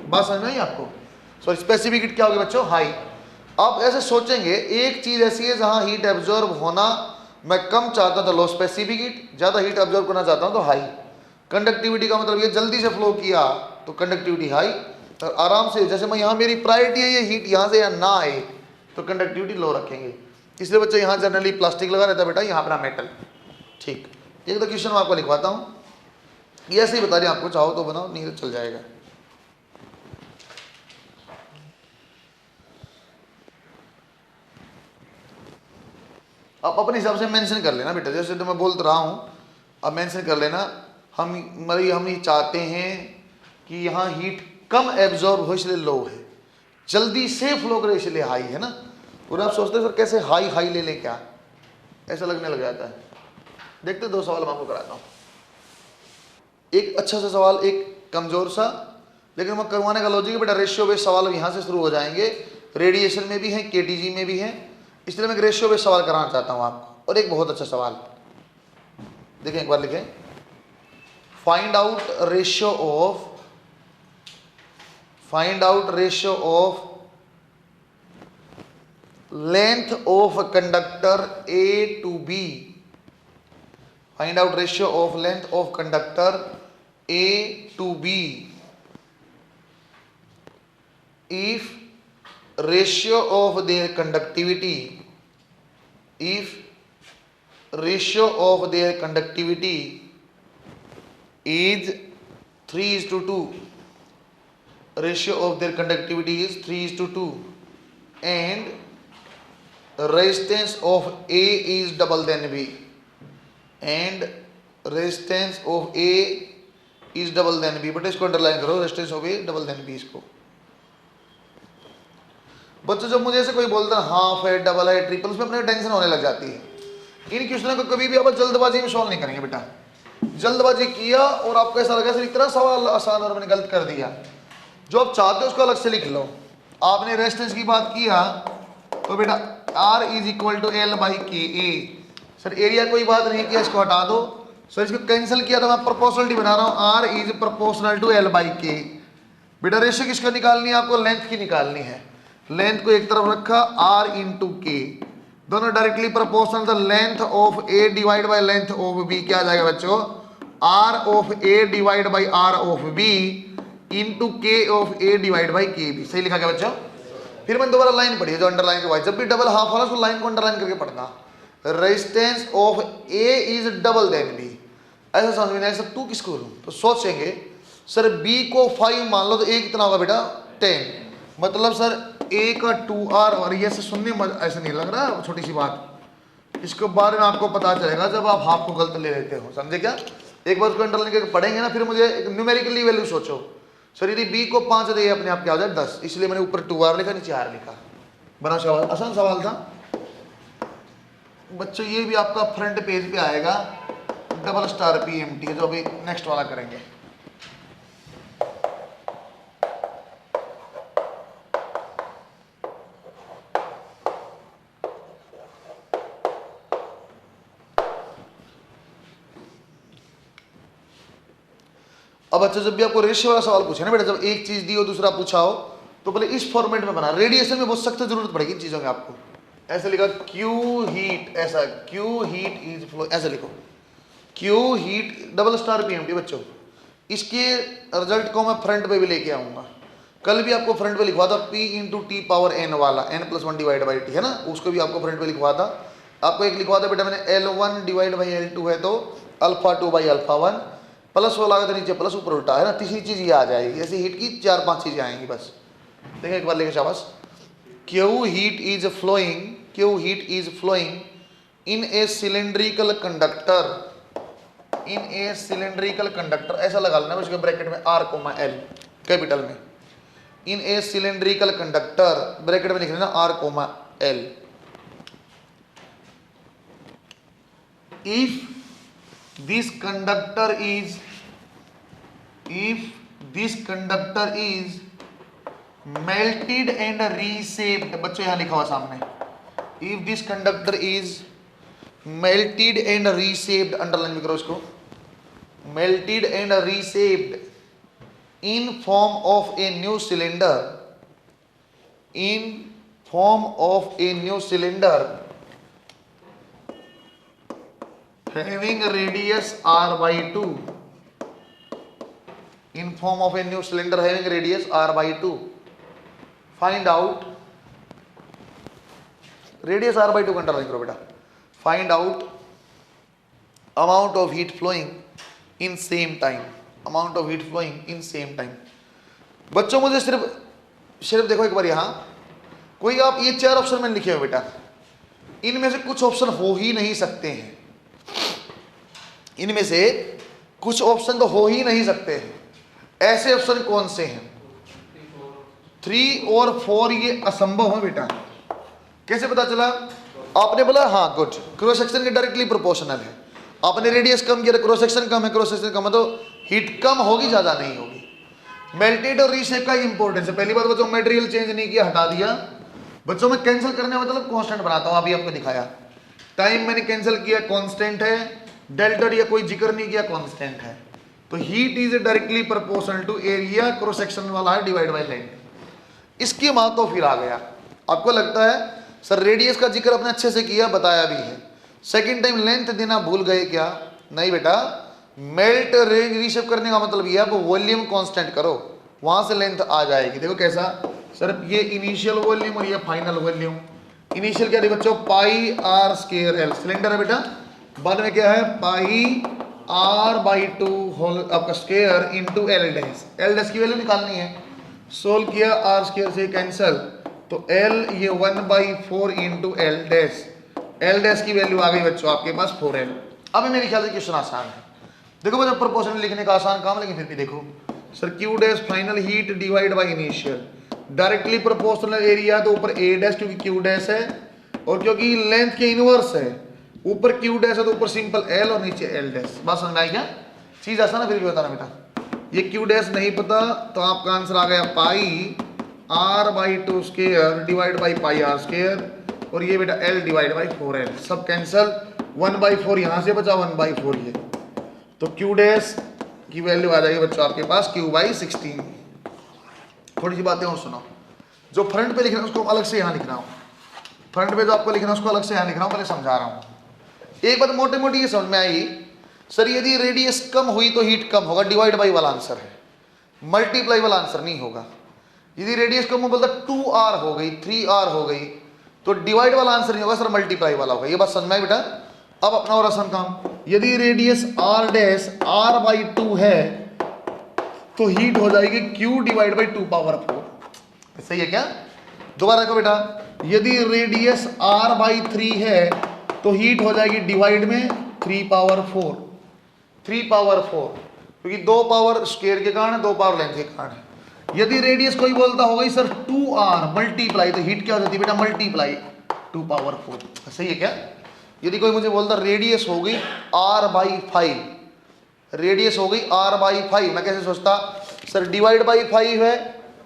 बात समझ में आई आपको? सो स्पेसिफिक हीट क्या होगी बच्चों? हाई। आप ऐसे सोचेंगे, एक चीज ऐसी है जहां हीट एब्जॉर्ब होना मैं कम चाहता हूं तो लो स्पेसिफिक हीट, ज्यादा हीट एब्जॉर्ब करना चाहता हूं तो हाई। कंडक्टिविटी का मतलब ये जल्दी से फ्लो किया तो कंडक्टिविटी हाई, और आराम से, जैसे मैं यहाँ मेरी प्रायोरिटी है ये हीट यहाँ से यहाँ ना आए तो कंडक्टिविटी लो रखेंगे। इसलिए बच्चे यहाँ जनरली प्लास्टिक लगा रहता है बेटा, यहाँ अपना मेटल। ठीक, एक तो क्वेश्चन मैं आपको लिखवाता हूँ, ये ऐसे ही बता रहे, आपको चाहो तो बनाओ, नहीं तो चल जाएगा। आप अपने हिसाब से मेंशन कर लेना बेटा, जैसे तो मैं बोल रहा हूँ अब मेंशन कर लेना। हम ये चाहते हैं कि यहाँ हीट कम एब्जॉर्ब हो इसलिए लो है, जल्दी से फ्लो करे इसलिए हाई है ना। और आप सोचते हैं सर कैसे हाई ले लें, क्या ऐसा लगने लग जाता है। देखते 2 सवाल मैं आपको कराता हूँ। एक अच्छा सा सवाल, एक कमजोर सा, लेकिन मैं करवाने का लॉजिक बेटा रेशियो बेस्ड सवाल यहाँ से शुरू हो जाएंगे। रेडिएशन में भी है, केटीजी में भी है, इसलिए मैं एक रेशियो बेस्ड सवाल कराना चाहता हूँ आपको। और एक बहुत अच्छा सवाल देखें, एक बार लिखें, find out ratio of length of conductor A to B। Find out ratio of length of conductor A to B if ratio of their conductivity is 3:2, ratio of their conductivity is 3:2, and resistance of A is double than B, and resistance of A is double than B। But इसको underline करो, resistance of A double than B। इसको बच्चों जब मुझे ऐसे कोई बोलता है हाफ है, डबल है, ट्रिपल, उसमें अपने टेंशन होने लग जाती है। इन क्वेश्चनों को कभी भी आप जल्दबाजी में सॉल्व नहीं करेंगे बेटा। जल्दबाजी किया और आपको ऐसा लगा सर इतना सवाल आसान और मैंने गलत कर दिया, जो आप चाहते हो उसको अलग से लिख लो। आपने रेजिस्टेंस की बात किया तो बेटा R is equal to L by K A. Sir area कोई बात नहीं किया, इसको हटा दो। सर इसको कैंसिल किया तो मैं प्रोपोर्शनलिटी बना रहा हूँ, R is proportional to L by K. बेटा रेशियो किसको निकालनी है, आपको लेंथ की निकालनी है। लेंथ को एक तरफ रखा, R इंटू के, दोनों directly proportional. The length of A divide by length of B क्या आ जाएगा बच्चों, R of A divide by R of B into K of A divide by KB। सही लिखा गया बच्चों। फिर मैंने दोबारा लाइन पढ़ी है जो अंडरलाइन के बाद, जब भी डबल हाफ वाला उसको लाइन को अंडरलाइन करके पढ़ना। Resistance of A is double than B। ऐसा समझ में सर टू किसको लूं, तो सोचेंगे सर B को 5 मान लो तो A कितना होगा बेटा 10, मतलब सर A का 2R। और ये से सुनने में ऐसे नहीं लग रहा, छोटी सी बात, इसके बारे में आपको पता चलेगा जब आप हाफ को गलत ले लेते हो, समझे क्या। एक बार उसको अंडरलाइन करके पढ़ेंगे ना, फिर मुझे न्यूमेरिकली वैल्यू सोचो। सर यदि B को 5 दे अपने आप क्या हो जाए 10, इसलिए मैंने ऊपर 2R लिखा नीचे R लिखा। बना सवाल, आसान सवाल था बच्चों। ये भी आपका फ्रंट पेज पे आएगा, डबल स्टार PMT जो अभी नेक्स्ट वाला करेंगे। अब अच्छा जब भी आपको रेशियो वाला सवाल पूछे ना बेटा, जब एक चीज दी हो दूसरा पूछा हो तो पहले इस फॉर्मेट में बना। रेडिएशन में बहुत सख्त जरूरत पड़ेगी इन चीजों में आपको। ऐसे लिखा Q हीट, ऐसा Q हीट इज फ्लो, ऐसे लिखो Q heat double star PMT। बच्चों इसके रिजल्ट को मैं फ्रंट पे भी लेके आऊंगा। कल भी आपको फ्रंट पे लिखवा था P into T power n वाला, n+1 डिवाइड बाई टी है ना, उसको भी आपको फ्रंट पे लिखवा था। आपको एक लिखवा था बेटा मैंने L1 डिवाइड बाई L2 है तो अल्फा 2 बाई अल्फा 1, प्लस वाला तो नीचे प्लस ऊपर उल्टा है ना। तीसरी चीज ये आ जाएगी, ऐसे हीट की 4-5 चीजें आएंगी बस। देखिए एक बार लेके शाबाश। Q heat is flowing in a cylindrical conductor, ऐसा लगा लेना उसके ब्रैकेट में R, L कैपिटल में। इन ए सिलेंड्रिकल कंडक्टर ब्रैकेट में लिख लेना R, L। if this conductor is melted and reshaped, बच्चों यहां लिखा हुआ सामने, if this conductor is melted and reshaped, underline भी करो इसको, melted and reshaped in form of a new cylinder, having radius r/2, in form of a new cylinder having radius r/2, find out radius r/2 का underline करो बेटा। find out amount of heat flowing in same time, बच्चों मुझे सिर्फ देखो एक बार यहां कोई, आप ये 4 ऑप्शन मैंने लिखे हुए बेटा, इनमें से कुछ ऑप्शन हो ही नहीं सकते हैं, इनमें से कुछ ऑप्शन तो हो ही नहीं सकते हैं। ऐसे ऑप्शन कौन से हैं? 3 और 4 ये असंभव है बेटा। कैसे पता चला? आपने बोला हाँ गुड, क्रॉस सेक्शन के डायरेक्टली प्रोपोर्शनल है। आपने रेडियस कम किया, क्रॉस सेक्शन कम है, क्रॉस सेक्शन कम है तो हीट कम होगी, ज्यादा नहीं होगी। मेल्टेड और रीशेप का इंपॉर्टेंस है। पहली बात बच्चों, मटेरियल चेंज नहीं किया, हटा दिया। बच्चों मैं कैंसिल करने मतलब कांस्टेंट बनाता हूं, अभी आपको दिखाया। टाइम मैंने कैंसिल किया, कांस्टेंट है। डेल्टा या कोई जिक्र नहीं किया, कांस्टेंट है। तो heat is directly proportional to area, cross section वाला है, डिवाइड बाय लेंथ। इसकी बात तो फिर आ गया। आपको लगता है सर रेडियस का जिक्र अपने अच्छे से किया, बताया भी है, सेकंड टाइम लेंथ देना भूल गए क्या? नहीं बेटा, मेल्ट रीशेप करने का मतलब ये, आप वॉल्यूम कांस्टेंट करो, वहां से लेंथ आ जाएगी। देखो कैसा सर, ये इनिशियल वॉल्यूम और ये फाइनल वॉल्यूम। इनिशियल क्या देखो बच्चों, पाई आर स्क्वायर एल, सिलेंडर है बेटा, बाद में क्या है, पाई आर बाई 2 होल आपका square into L dash. L dash की वैल्यू निकालनी है, सोल्व किया, आर स्क्वायर से कैंसल, तो एल ये 1/4 into L dash. L dash की वैल्यू आ गई बच्चों आपके पास 4L। अब मेरे ख्याल से क्वेश्चन आसान है। देखो बच्चों प्रोपोर्शनल लिखने का आसान काम, लेकिन फिर भी देखो sir, Q dash final heat divide by initial, directly proportional area तो ऊपर ए डैश क्योंकि क्यू डैश है, और क्योंकि लेंथ के इनवर्स है, ऊपर क्यू डैश है तो ऊपर सिंपल एल और नीचे एल डैश। बात समझ आई क्या? चीज आसान है, फिर भी बताना बेटा। ये क्यू डैश नहीं पता तो आपका आंसर आ गया pi R by 2 square divide by pi R square, और ये बेटा एल डिवाइड बाई 4L, सब कैंसल, 1/4 यहां से बचा, 1/4 ये, तो क्यू डैश की वैल्यू आ जाएगी बच्चों आपके पास Q/16। थोड़ी सी बातें और सुनो, जो फ्रंट पे लिख रहा हूं उसको अलग से यहाँ लिख रहा हूँ, फ्रंट पे जो आपको लिखना है उसको अलग से यहाँ लिख रहा हूँ, पहले समझा रहा हूँ। एक बात मोटे मोटी ये समझ में आई सर, यदि रेडियस कम हुई तो हीट कम होगा, डिवाइड बाई वाला आंसर है, मल्टीप्लाई वाला आंसर नहीं होगा। यदि रेडियस कम हो बोलता 2R हो गई, 3R हो गई, तो डिवाइड वाला आंसर नहीं होगा सर, मल्टीप्लाई वाला होगा। ये बात समझ में आई बेटा? अब अपना और आसान काम, यदि रेडियस R डैश R/2 है तो हीट हो जाएगी Q डिवाइड बाई 2/4। सही है क्या? दोबारा देखो बेटा, यदि रेडियस R/3 है तो हीट हो जाएगी डिवाइड में 3/4, 3/4, क्योंकि 2 पावर स्क्वायर के कारण, 2 पावर लेंथ के कारण। यदि रेडियस कोई बोलता होगा सर 2R मल्टीप्लाई, तो हीट क्या हो जाती है बेटा, मल्टीप्लाई 2/4। सही है क्या? यदि कोई मुझे बोलता रेडियस हो गई R/5, रेडियस हो गई R/5, मैं कैसे सोचता सर, डिवाइड बाई 5 है,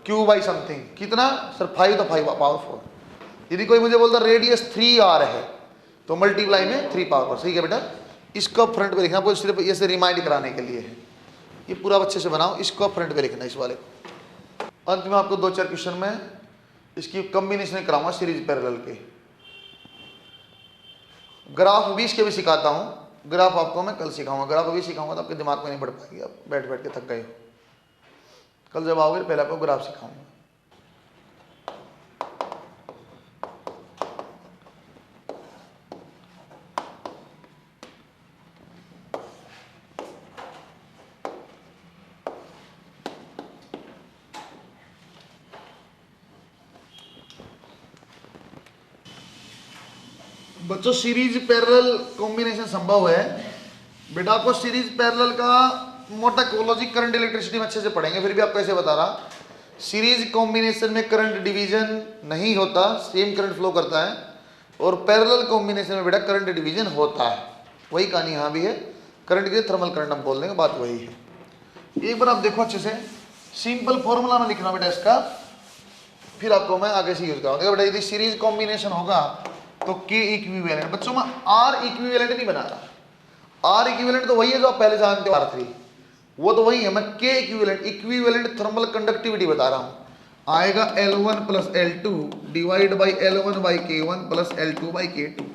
Q बाई समथिंग, कितना सर 5, तो 5/4। यदि कोई मुझे बोलता रेडियस 3R है तो मल्टीप्लाई में 3/4। सही है बेटा? इसको फ्रंट पे लिखना, सिर्फ ऐसे रिमाइंड कराने के लिए है, ये पूरा अच्छे से बनाओ, इसको फ्रंट पे लिखना इस वाले को। अंत में आपको 2-4 क्वेश्चन में इसकी कॉम्बिनेशन कराऊंगा सीरीज पैरेलल के। ग्राफ 20 के भी सिखाता हूं, ग्राफ आपको मैं कल सिखाऊंगा, ग्राफ अभी सिखाऊंगा तो आपके दिमाग में नहीं बढ़ पाएगी, आप बैठ बैठ के थक गए हो। कल जब आओगे पहले आपको ग्राफ सिखाऊंगा। बच्चों सीरीज पैरेलल कॉम्बिनेशन संभव है बेटा, आपको सीरीज पैरेलल का मोटा कोलॉजी करंट इलेक्ट्रिसिटी में अच्छे से पढ़ेंगे, फिर भी आपको ऐसे बता रहा, सीरीज कॉम्बिनेशन में करंट डिवीजन नहीं होता, सेम करंट फ्लो करता है, और पैरेलल कॉम्बिनेशन में बेटा करंट डिवीजन होता है। वही कहानी यहाँ भी है, करंट के थर्मल करंट हम बोल देंगे, बात वही है। एक बार आप देखो अच्छे से, सिंपल फॉर्मूला में लिखना बेटा इसका, फिर आपको मैं आगे से यूज कराऊंगा बेटा। यदि सीरीज कॉम्बिनेशन होगा तो K इक्विवेलेंट, बच्चों मैं R इक्विवेलेंट नहीं बना रहा, R इक्विवेलेंट तो वही है जो आप पहले जानते हो, R3 वो तो वही है, मैं K equivalent, equivalent thermal conductivity बता रहा हूं। आएगा L1 plus L2 divide by L1 by K1 plus L2 by K2।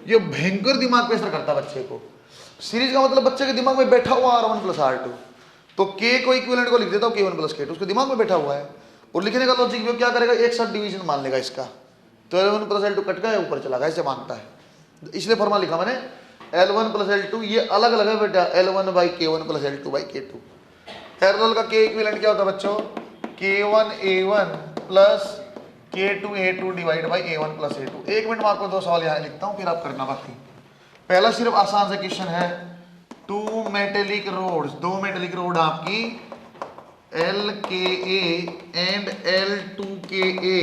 ये भयंकर दिमाग पे असर करता है बच्चे को। सीरीज का मतलब बच्चे के दिमाग में बैठा हुआ R1 प्लस R2, तो K को इक्विवेलेंट को लिख देता हूं K1 प्लस K2, उसके दिमाग में बैठा हुआ है। और लिखने का लॉजिक वो क्या करेगा, एक साथ डिवीजन मान लेगा इसका, तो L1 प्लस L2 कट गया, ऊपर चला गया, ऐसे मानता है, इसलिए फॉर्मूला लिखा मैंने L1 प्लस L2, ये अलग अलग है बेटा, L1 by K1 plus L2 by K2। Parallel का K इक्विवेलेंट क्या होता है बच्चों, K1A1 plus K2A2 divide by A1 plus A2। 1 minute में आपको 2 सवाल यहाँ लिखता हूँ, फिर आप करना बाकी। पहला सिर्फ आसान सा क्वेश्चन है, 2 मेटेलिक रोड्स, 2 मेटेलिक रोड आपकी LKA and L2KA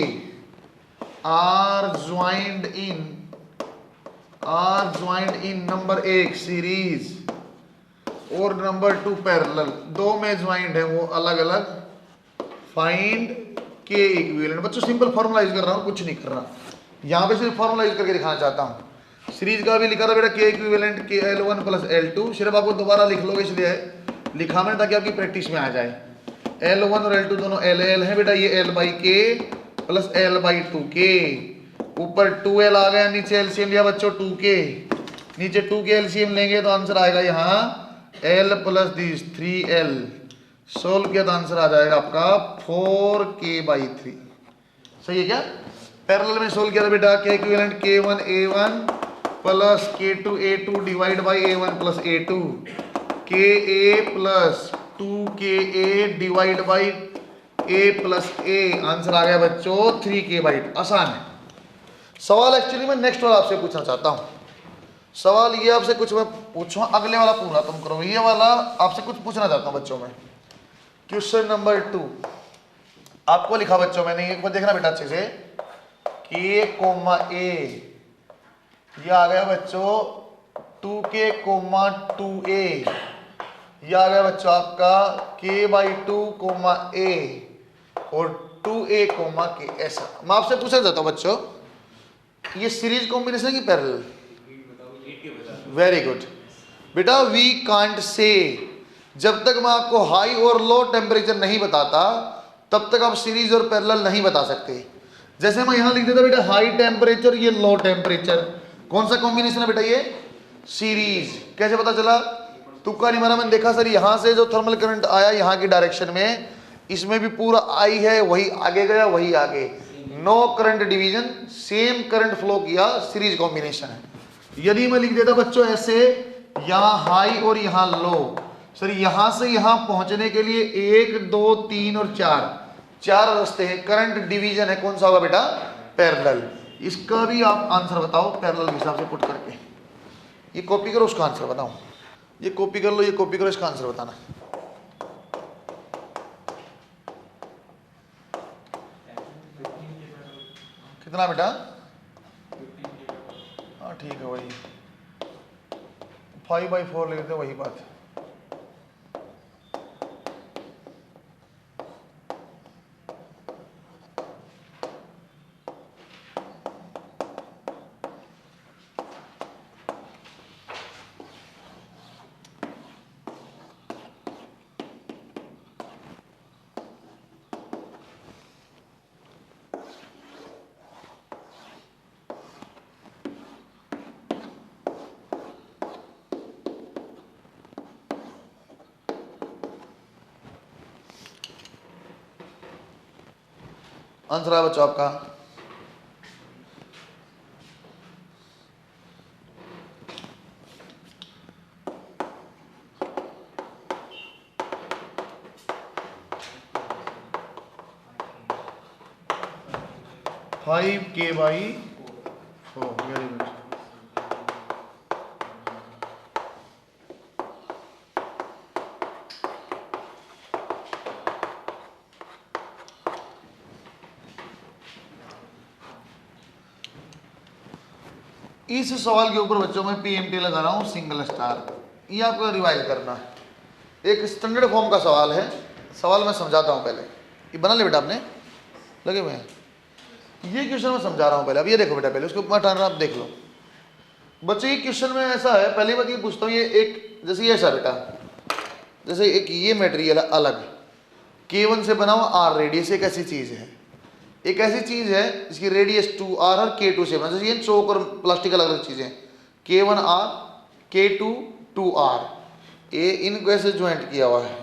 are joined in number 1 series और नंबर 2 पैरेलल, दो में ज्वाइंट है वो अलग अलग। फाइंड के इक्विवेलेंट। बच्चों सिंपल फॉर्मुलाइज कर रहा हूँ, कुछ नहीं कर रहा, यहाँ पे सिर्फ फॉर्मुलाइज करके दिखाना चाहता हूँ। सीरीज का भी लिखा था बेटा के इक्विवेलेंट के L1 प्लस L2, सिर्फ आपको दोबारा लिख लोगे इसलिए लिखा मैंने ताकि आपकी प्रैक्टिस में आ जाए। L1 और L2 दोनों LL है बेटा, ये L बाई के प्लस L बाई 2K, ऊपर 2L आ गया, नीचे एलसीएम लिया बच्चों 2K, नीचे 2 के एलसीएम लेंगे तो आंसर आएगा यहाँ L plus this 3L, solve किया तो आंसर आ जाएगा आपका 4K बाई 3। सही है क्या? पैरेलल में सोल्व किया था बेटा के equivalent K1 A1 plus K2 A2 divide by A1 plus A2, KA plus 2KA divide by A plus A, answer आ गया बच्चों 3K बाई 2। आसान है सवाल। एक्चुअली मैं नेक्स्ट वाला आपसे पूछना चाहता हूँ। सवाल ये आपसे कुछ मैं पूछूँ, अगले वाला पूरा तुम करो, ये वाला आपसे कुछ पूछना चाहता हूँ बच्चों में। क्वेश्चन नंबर 2 आपको लिखा बच्चों मैंने, एक बार देखना बेटा अच्छे से, K कोमा A, ये आ गया बच्चों 2K कोमा 2A, ये आ गया बच्चों आपका K बाई 2 कोमा A और 2A कोमा K। ऐसा मैं आपसे पूछना चाहता हूँ बच्चों, ये सीरीज कॉम्बिनेशन की पैरेलल? वेरी गुड बेटा, वी कांट से, जब तक मैं आपको हाई और लो टेम्परेचर नहीं बताता तब तक आप सीरीज और पैरेलल नहीं बता सकते। जैसे मैं यहां लिख देता बेटा हाई टेम्परेचर, ये लो टेम्परेचर, कौन सा कॉम्बिनेशन है बेटा? ये सीरीज। कैसे पता चला? तुक्का नहीं मारा मैंने, देखा सर यहां से जो थर्मल करंट आया यहाँ की डायरेक्शन में, इसमें भी पूरा आई है, वही आगे गया वही आगे, no current division, same current flow किया, सीरीज कॉम्बिनेशन है। यदि मैं लिख देता बच्चों ऐसे, यहां हाई और यहां लो, सर यहां से यहां पहुंचने के लिए 1 2 3 और 4 रास्ते हैं, करंट डिवीजन है, कौन सा होगा बेटा? पैरेलल। इसका भी आप आंसर बताओ पैरेलल के हिसाब से पुट करके, ये कॉपी करो उसका आंसर बताओ, ये कॉपी कर लो, ये कॉपी करो, इसका आंसर बताना। कितना बेटा? हाँ ठीक है, वही 5/4 ले लेते, वही बात। आंसर है बच्चों आपका फाइव के बाई 4। Very good. इस सवाल के ऊपर बच्चों में पीएमटी लगा रहा हूं सिंगल स्टार, ये आपको रिवाइज करना है। एक स्टैंडर्ड फॉर्म का सवाल है, सवाल मैं समझाता हूं पहले। ये बना ले बेटा आपने, लगे हुए हैं? ये क्वेश्चन मैं समझा रहा हूं पहले। अब ये देखो बेटा, पहले उसको मैं हटा, आप देख लो बच्चे। ये क्वेश्चन में ऐसा है, पहली बात ये पूछता हूँ, ये एक जैसे ये ऐसा बेटा, जैसे एक ये मटेरियल है अलग, K1 से बना हुआ R रेडियस, एक ऐसी चीज है, एक ऐसी चीज है जिसकी रेडियस 2R और K2 से बना, जैसे ये चौक और प्लास्टिक अलग अलग चीजें, K1R K2 2R, ये इनको ऐसे ज्वाइंट किया हुआ है,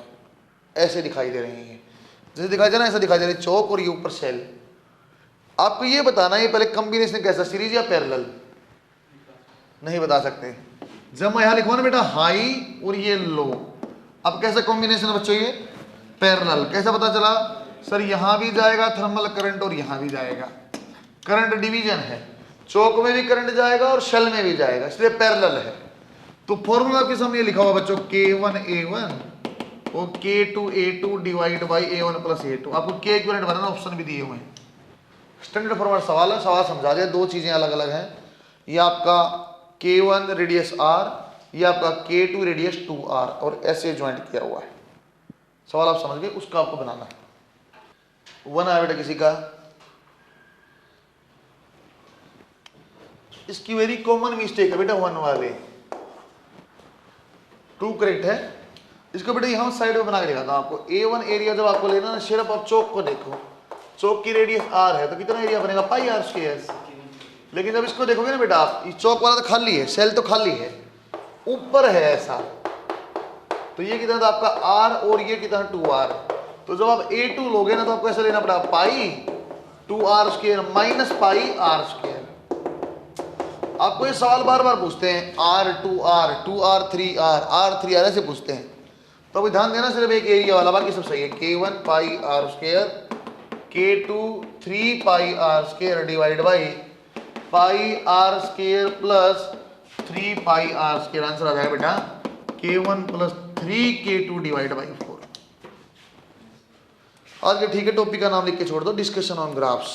ऐसे दिखाई दे रही है, जैसे दिखाई दे रहा है ऐसा दिखाई दे रहा है चौक, और ये ऊपर सेल। आपको ये बताना है पहले कॉम्बिनेशन कैसा, सीरीज या पैरेलल? नहीं बता सकते। जब मैं यहां लिखवा ना बेटा हाई और ये लो, अब कैसा कॉम्बिनेशन है बच्चों? ये पैरेलल। कैसा पता चला? सर यहां भी जाएगा थर्मल करंट और यहां भी जाएगा, करंट डिवीजन है, चौक में भी करंट जाएगा और शेल में भी जाएगा, इसलिए पैरेलल है। तो फॉर्मूला आपके सामने लिखा हुआ बच्चों K1 A1 और K2 A2 divide by A1 plus A2। आपको K इक्विवेलेंट बनाना, ऑप्शन भी दिए हुए हैं। स्टैंडर्ड फॉर्मेट सवाल है, सवाल समझा दिया। दो चीजें अलग अलग हैं, ये आपका K1 रेडियस R, ये आपका K2 रेडियस 2R और ऐसे ज्वाइंट किया हुआ है। सवाल आप समझ गए, उसका आपको बनाना है। 1 आया बेटा किसी का, इसकी वेरी कॉमन मिस्टेक है बेटा 1 वाले, 2 करेक्ट है। इसको बेटा यहां साइड में बना के दिखाता हूं आपको। A1 एरिया जब आपको लेना ना, सिर्फ आप चौक को देखो, चौक की रेडियस R है तो कितना एरिया बनेगा, पाई R स्क्वायर। लेकिन जब इसको देखोगे ना बेटा आप, इस चौक वाला तो खाली है, सेल तो खाली है, ऊपर है ऐसा, तो ये कितना था आपका R और ये कितना 2R। तो जब आप A2 लोगे ना तो आपको ऐसा लेना पड़ा, पाई 2R square minus pi R square. आपको ये सवाल बार बार पूछते हैं, R2R 2R 3R R3R ऐसे पूछते हैं, तो अभी ध्यान देना सिर्फ एक एरिया वाला, बाकी सब सही है। K1 pi R square, K2 3 pi R square divide by pi R square plus 3 pi R square. Answer आ जाएगा बेटा K1 plus 3 K2 divide by 4। आज के ठीक है, टॉपिक का नाम लिख के छोड़ दो, डिस्कशन ऑन ग्राफ्स।